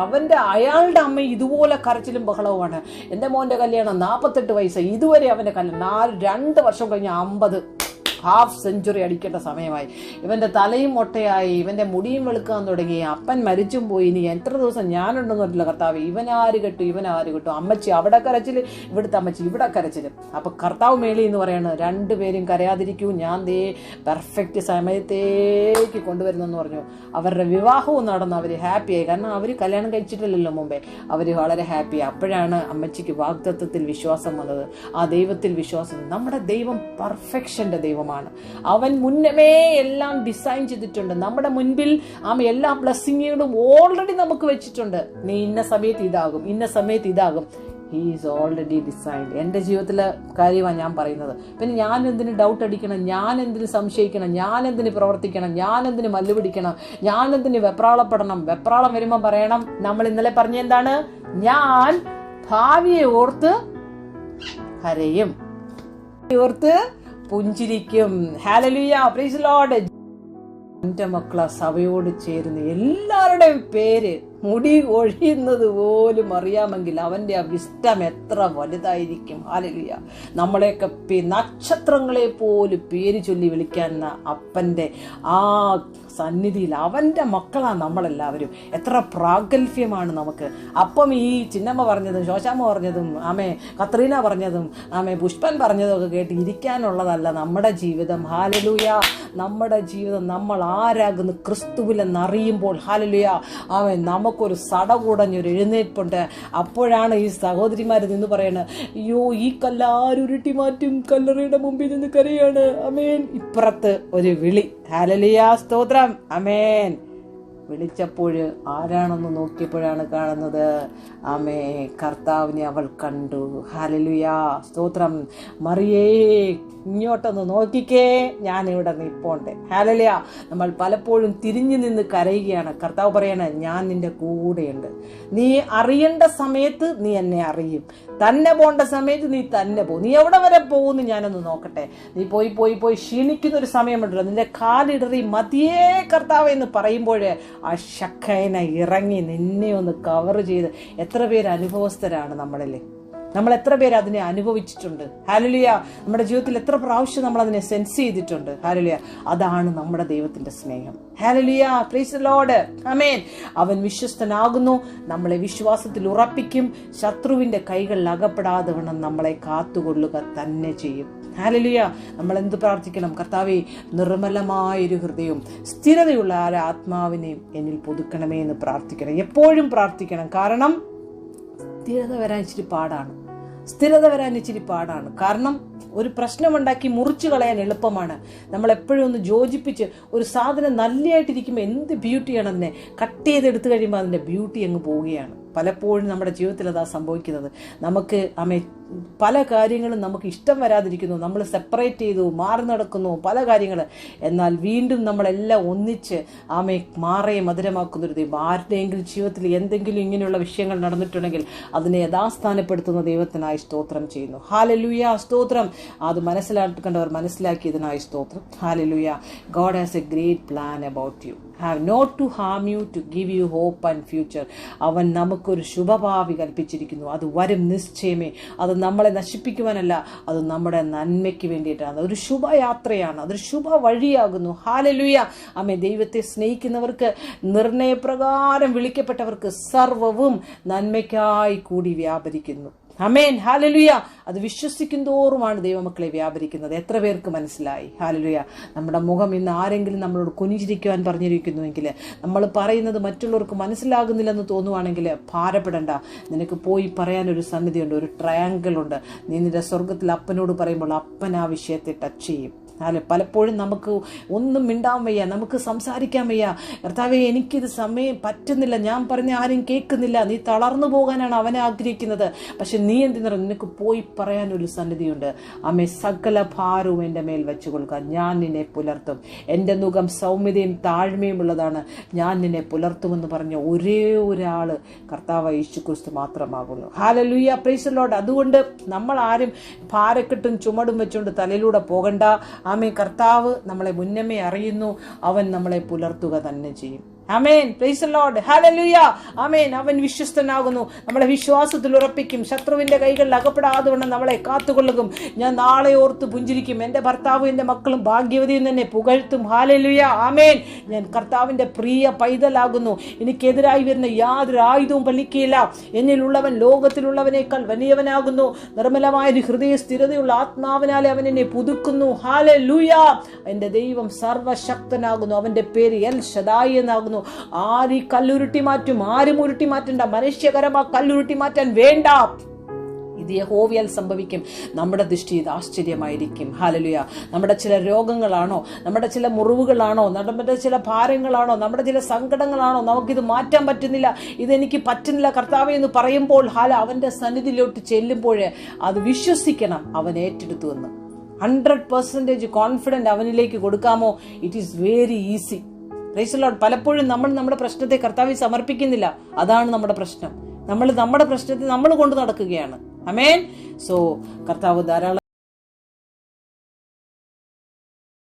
അയാളുടെ അമ്മ ഇതുപോലെ കരച്ചിലും ബഹളവുമാണ്. എൻ്റെ മോന്റെ കല്യാണം 48 വയസ്സ്, ഇതുവരെ അവന്റെ കല്യാണം 2 വർഷം കഴിഞ്ഞ് 50 ഹാഫ് സെഞ്ചുറി അടിക്കേണ്ട സമയമായി. ഇവന്റെ തലയും മൊട്ടയായി, ഇവന്റെ മുടിയും വെളുക്കാൻ തുടങ്ങി. അപ്പൻ മരിച്ചും പോയി. ഇനി എത്ര ദിവസം ഞാനുണ്ടെന്ന് പറഞ്ഞില്ല കർത്താവ്. ഇവനാര് കെട്ടു. അമ്മച്ചി അവിടെ കരച്ചില്, ഇവിടുത്തെ അമ്മച്ചി ഇവിടെ കരച്ചില്. അപ്പൊ കർത്താവ് മേളി എന്ന് പറയാണ്, 2 പേരും കരയാതിരിക്കൂ, ഞാൻ ദേ പെർഫെക്റ്റ് സമയത്തേക്ക് കൊണ്ടുവരുന്നെന്ന് പറഞ്ഞു. അവരുടെ വിവാഹവും നടന്നു. അവര് ഹാപ്പിയായി. കാരണം അവര് കല്യാണം കഴിച്ചിട്ടില്ലല്ലോ മുമ്പേ. അവര് വളരെ ഹാപ്പിയായി. അപ്പോഴാണ് അമ്മച്ചിക്ക് വാഗ്ദത്തത്തിൽ വിശ്വാസം വന്നത്, ആ ദൈവത്തിൽ വിശ്വാസം. നമ്മുടെ ദൈവം പെർഫെക്ഷന്റെ ദൈവം. അവൻ മുന്നമേ എല്ലാം ഡിസൈൻ ചെയ്തിട്ടുണ്ട്. നമ്മുടെ മുൻപിൽ എല്ലാ ബ്ലെസ്സിങ്ങുകളും ഓൾറെഡി നമുക്ക് വെച്ചിട്ടുണ്ട്. നീ ഇന്ന സമയത്ത് ഇതാകും, ഇന്ന സമയത്ത് ഇതാകും. He is already designed. എൻ്റെ ജീവിതത്തിലെ കാര്യമാണ് ഞാൻ പറയുന്നത്. പിന്നെ ഞാൻ എന്തിന് ഡൗട്ട് അടിക്കണം, ഞാൻ എന്തിന് സംശയിക്കണം, ഞാൻ എന്തിന് പ്രവർത്തിക്കണം, ഞാൻ എന്തിന് മല്ലുപിടിക്കണം, ഞാൻ എന്തിന് വെപ്രാളപ്പെടണം. വെപ്രാളം വരുമ്പോൾ പറയണം, നമ്മൾ ഇന്നലെ പറഞ്ഞ എന്താണ്? ഞാൻ ഭാവിയെ ഓർത്ത് കരയും, ഓർത്ത് പുഞ്ചിരിക്കും. Hallelujah, praise the Lord. എൻ്റെ മക്കളെ സഭയോട് ചേരുന്ന എല്ലാവരുടെയും പേര് മുടി ഒഴിയുന്നത് പോലും അറിയാമെങ്കിൽ അവന്റെ ആ വിസ്ഡം എത്ര വലുതായിരിക്കും. ഹല്ലേലൂയ. നമ്മളെയൊക്കെ നക്ഷത്രങ്ങളെ പോലും പേര് ചൊല്ലി വിളിക്കുന്ന അപ്പന്റെ ആ സന്നിധിയിൽ അവന്റെ മക്കളാണ് നമ്മളെല്ലാവരും. എത്ര പ്രാഗൽഭ്യമാണ് നമുക്ക്. അപ്പം ഈ ചിന്നമ്മ പറഞ്ഞതും ശോശാമ്മ പറഞ്ഞതും കത്രീന പറഞ്ഞതും പുഷ്പൻ പറഞ്ഞതും ഒക്കെ കേട്ട് ഇരിക്കാനുള്ളതല്ല നമ്മുടെ ജീവിതം. ഹല്ലേലൂയ. നമ്മുടെ ജീവിതം നമ്മൾ ആരാകുന്നു ക്രിസ്തുവിലെന്നറിയുമ്പോൾ ഹല്ലേലൂയ നമുക്കൊരു സടകുടഞ്ഞൊരു എഴുന്നേൽപ്പുണ്ട്. അപ്പോഴാണ് ഈ സഹോദരിമാർ നിന്ന് പറയണത്, അയ്യോ ഈ കല്ലാരുരുട്ടി മാറ്റും, കല്ലറയുടെ മുമ്പിൽ നിന്ന് കരയാണ്. അമേൻ. ഇപ്പുറത്ത് ഒരു വിളി. ഹല്ലേലൂയ, സ്തോത്രം. അമേൻ. വിളിച്ചപ്പോൾ ആരാണെന്ന് നോക്കിയപ്പോഴാണ് കാണുന്നത്, കർത്താവിനെ അവൾ കണ്ടു. ഹല്ലേലൂയ, സ്തോത്രം. മറിയേ ഇങ്ങോട്ടൊന്ന് നോക്കിക്കേ, ഞാനിവിടെ നിൽപ്പോണ്ട്. ഹല്ലേലൂയ. നമ്മൾ പലപ്പോഴും തിരിഞ്ഞു നിന്ന് കരയുകയാണ്. കർത്താവ് പറയാണ്, ഞാൻ നിന്റെ കൂടെയുണ്ട്. നീ അറിയേണ്ട സമയത്ത് നീ എന്നെ അറിയും. തന്നെ പോകേണ്ട സമയത്ത് നീ തന്നെ പോകും. നീ എവിടെ വരെ പോകുന്നു ഞാനൊന്ന് നോക്കട്ടെ. നീ പോയി പോയി പോയി ക്ഷീണിക്കുന്നൊരു സമയമുണ്ടല്ലോ, നിന്റെ കാലിടറി മതിയേ കർത്താവ് എന്ന് പറയുമ്പോൾ ആ ശക്കൈന ഇറങ്ങി നിന്നെ ഒന്ന് കവർ ചെയ്ത്. എത്ര പേര് അനുഭവസ്ഥരാണ് നമ്മളിലെ? നമ്മൾ എത്ര പേര് അതിനെ അനുഭവിച്ചിട്ടുണ്ട്? ഹല്ലേലൂയ. നമ്മുടെ ജീവിതത്തിൽ എത്ര പ്രാവശ്യം നമ്മൾ അതിനെ സെൻസ് ചെയ്തിട്ടുണ്ട്? ഹല്ലേലൂയ. അതാണ് നമ്മുടെ ദൈവത്തിന്റെ സ്നേഹം. Hallelujah, praise the Lord. Amen. അവൻ വിശ്വസ്തനാകുന്നു, നമ്മളെ വിശ്വാസത്തിൽ ഉറപ്പിക്കും, ശത്രുവിന്റെ കൈകളിൽ അകപ്പെടാതെ വണ്ണം നമ്മളെ കാത്തുകൊള്ളുക തന്നെ ചെയ്യും. ഹല്ലേലൂയ. നമ്മൾ എന്ത് പ്രാർത്ഥിക്കണം? കർത്താവേ, നിർമ്മലമായൊരു ഹൃദയവും സ്ഥിരതയുള്ള ആത്മാവിനെയും എന്നിൽ പുതുക്കണമേ എന്ന് പ്രാർത്ഥിക്കണം. എപ്പോഴും പ്രാർത്ഥിക്കണം. കാരണം സ്ഥിരത വരാൻ ഇച്ചിരി പാടാണ്. കാരണം ഒരു പ്രശ്നമുണ്ടാക്കി മുറിച്ചു കളയാൻ എളുപ്പമാണ്. നമ്മൾ എപ്പോഴും ഒന്ന് യോജിപ്പിച്ച് ഒരു സാധനം നല്ലതായിട്ടിരിക്കുമ്പോൾ എന്ത് ബ്യൂട്ടിയാണ്, അതിനെ കട്ട് ചെയ്തെടുത്തു കഴിയുമ്പോൾ അതിൻ്റെ ബ്യൂട്ടി അങ്ങ് പോവുകയാണ്. പലപ്പോഴും നമ്മുടെ ജീവിതത്തിൽ അതാ സംഭവിക്കുന്നത്. നമുക്ക് പല കാര്യങ്ങളും നമുക്ക് ഇഷ്ടം വരാതിരിക്കുന്നു, നമ്മൾ സെപ്പറേറ്റ് ചെയ്തു മാറി നടക്കുന്നു പല കാര്യങ്ങൾ. എന്നാൽ വീണ്ടും നമ്മളെല്ലാം ഒന്നിച്ച് മാറയെ മധുരമാക്കുന്നൊരു ദൈവം. ആരുടെയെങ്കിലും ജീവിതത്തിൽ എന്തെങ്കിലും ഇങ്ങനെയുള്ള വിഷയങ്ങൾ നടന്നിട്ടുണ്ടെങ്കിൽ അതിനെ യഥാസ്ഥാനപ്പെടുത്തുന്ന ദൈവത്തിനായി സ്തോത്രം ചെയ്യുന്നു. ഹല്ലേലൂയ, സ്തോത്രം. അത് മനസ്സിലാക്കേണ്ടവർ മനസ്സിലാക്കിയതിനായി സ്തോത്രം. Hallelujah. God has a great plan about you. Have not to harm you, to give you hope and future. അവൻ നമുക്കൊരു ശുഭഭാവി കൽപ്പിച്ചിരിക്കുന്നു. അത് വരും നിശ്ചയമേ. അത് നമ്മളെ നശിപ്പിക്കുവാനല്ല, അത് നമ്മുടെ നന്മയ്ക്ക് വേണ്ടിയിട്ടാണ്. അതൊരു ശുഭയാത്രയാണ്, അതൊരു ശുഭ വഴിയാകുന്നു. ഹല്ലേലൂയ. ദൈവത്തെ സ്നേഹിക്കുന്നവർക്ക്, നിർണയപ്രകാരം വിളിക്കപ്പെട്ടവർക്ക് സർവവും നന്മയ്ക്കായി കൂടി വ്യാപരിക്കുന്നു. ആമേൻ. ഹല്ലേലൂയ. അത് വിശ്വസിക്കും തോറുമാണ് ദൈവമക്കളെ വ്യാപരിക്കുന്നത്. എത്ര പേർക്ക് മനസ്സിലായി? ഹല്ലേലൂയ. നമ്മുടെ മുഖം ഇന്ന് ആരെങ്കിലും നമ്മളോട് കുനിച്ചിരിക്കുവാൻ പറഞ്ഞിരിക്കുന്നുവെങ്കിൽ, നമ്മൾ പറയുന്നത് മറ്റുള്ളവർക്ക് മനസ്സിലാകുന്നില്ലെന്ന് തോന്നുവാണെങ്കിൽ ഭാരപ്പെടണ്ട. നിനക്ക് പോയി പറയാനൊരു സന്നിധിയുണ്ട്, ഒരു ട്രയാങ്കിൾ ഉണ്ട്. നീ നിന്റെ സ്വർഗത്തിൽ അപ്പനോട് പറയുമ്പോൾ അപ്പൻ ആ വിഷയത്തെ ടച്ച് ചെയ്യും. അല്ലെ, പലപ്പോഴും നമുക്ക് ഒന്നും മിണ്ടാൻ വയ്യ, നമുക്ക് സംസാരിക്കാൻ വയ്യ. കർത്താവേ, എനിക്കിത് സമയം പറ്റുന്നില്ല, ഞാൻ പറഞ്ഞ ആരും കേൾക്കുന്നില്ല. നീ തളർന്നു പോകാനാണ് അവൻ ആഗ്രഹിക്കുന്നത്. പക്ഷെ നീ എന്തിനാ, നിനക്ക് പോയി പറയാനൊരു സന്നിധിയുണ്ട്. അമ്മേ, സകല ഭാരവും എൻ്റെ മേൽ വെച്ചു കൊടുക്കുക. ഞാൻ നിന്നെ പുലർത്തും. എൻ്റെ മുഖം സൗമ്യതയും താഴ്മയും ഉള്ളതാണ്, ഞാൻ നിന്നെ പുലർത്തുമെന്ന് പറഞ്ഞ ഒരേ ഒരാള് കർത്താവ് യേശുക്രിസ്തു മാത്രമാകുന്നു. Hallelujah, praise the Lord. അതുകൊണ്ട് നമ്മൾ ആരും ഭാരക്കെട്ടും ചുമടും വെച്ചുകൊണ്ട് തലയിലൂടെ പോകണ്ട. ആമേൻ. കർത്താവ് നമ്മളെ മുന്നമേ അറിയുന്നു, അവൻ നമ്മളെ പുലർത്തുക തന്നെ ചെയ്യും. ആമേൻ, പ്രൈസ് ദി ലോർഡ്, ഹല്ലേലൂയ, ആമേൻ. അവൻ വിശ്വസ്തനാകുന്നു, നമ്മളെ വിശ്വാസത്തിൽ ഉറപ്പിക്കും, ശത്രുവിന്റെ കൈകളിൽ അകപ്പെടാതെ വണ്ണം നമ്മളെ കാത്തുകൊള്ളും. ഞാൻ നാളെ ഓർത്ത് പുഞ്ചിരിക്കും, എൻ്റെ ഭർത്താവും എൻ്റെ മക്കളും ഭാഗ്യവതിയും തന്നെ പുകഴ്ത്തും. ഹല്ലേലൂയ, ആമേൻ. ഞാൻ കർത്താവിന്റെ പ്രിയ പൈതലാകുന്നു, എനിക്കെതിരായി വരുന്ന യാതൊരു ആയുധവും ഫലിക്കുകയില്ല. എന്നിലുള്ളവൻ ലോകത്തിലുള്ളവനേക്കാൾ വലിയവനാകുന്നു. നിർമ്മലമായ ഒരു ഹൃദയ സ്ഥിരതയുള്ള ആത്മാവിനാലെ അവൻ എന്നെ പുതുക്കുന്നു. ഹല്ലേലൂയ. എൻ്റെ ദൈവം സർവശക്തനാകുന്നു, അവന്റെ പേര് എൽ ശദായി എന്നാകുന്നു. ആര് ഈ കല്ലുരുട്ടി മാറ്റും? ആരും ഉരുട്ടി മാറ്റണ്ട. മനുഷ്യകരമാ കല്ലുരുട്ടി മാറ്റാൻ വേണ്ട. ഇത് യഹോവയാൽ സംഭവിക്കും. നമ്മുടെ ദൃഷ്ടി ഇത് ആശ്ചര്യമായിരിക്കും. ഹല്ലേലൂയ. നമ്മുടെ ചില രോഗങ്ങളാണോ, നമ്മുടെ ചില മുറിവുകളാണോ, നമ്മുടെ ചില ഭാരങ്ങളാണോ, നമ്മുടെ ചില സങ്കടങ്ങളാണോ, നമുക്കിത് മാറ്റാൻ പറ്റുന്നില്ല, ഇതെനിക്ക് പറ്റുന്നില്ല കർത്താവേ എന്ന് പറയുമ്പോൾ അവന്റെ സന്നിധിയിലോട്ട് ചെല്ലുമ്പോൾ അത് വിശ്വസിക്കണം, അവൻ ഏറ്റെടുത്തു എന്ന്. 100% കോൺഫിഡന്റ് അവനിലേക്ക് കൊടുക്കാമോ? It is very easy. Praise the Lord. പലപ്പോഴും നമ്മൾ നമ്മുടെ പ്രശ്നത്തെ കർത്താവിൽ സമർപ്പിക്കുന്നില്ല. അതാണ് നമ്മുടെ പ്രശ്നം. നമ്മൾ നമ്മുടെ പ്രശ്നത്തെ നമ്മൾ കൊണ്ട് നടക്കുകയാണ്. ആമേൻ. സോ കർത്താവ് ധാരാളം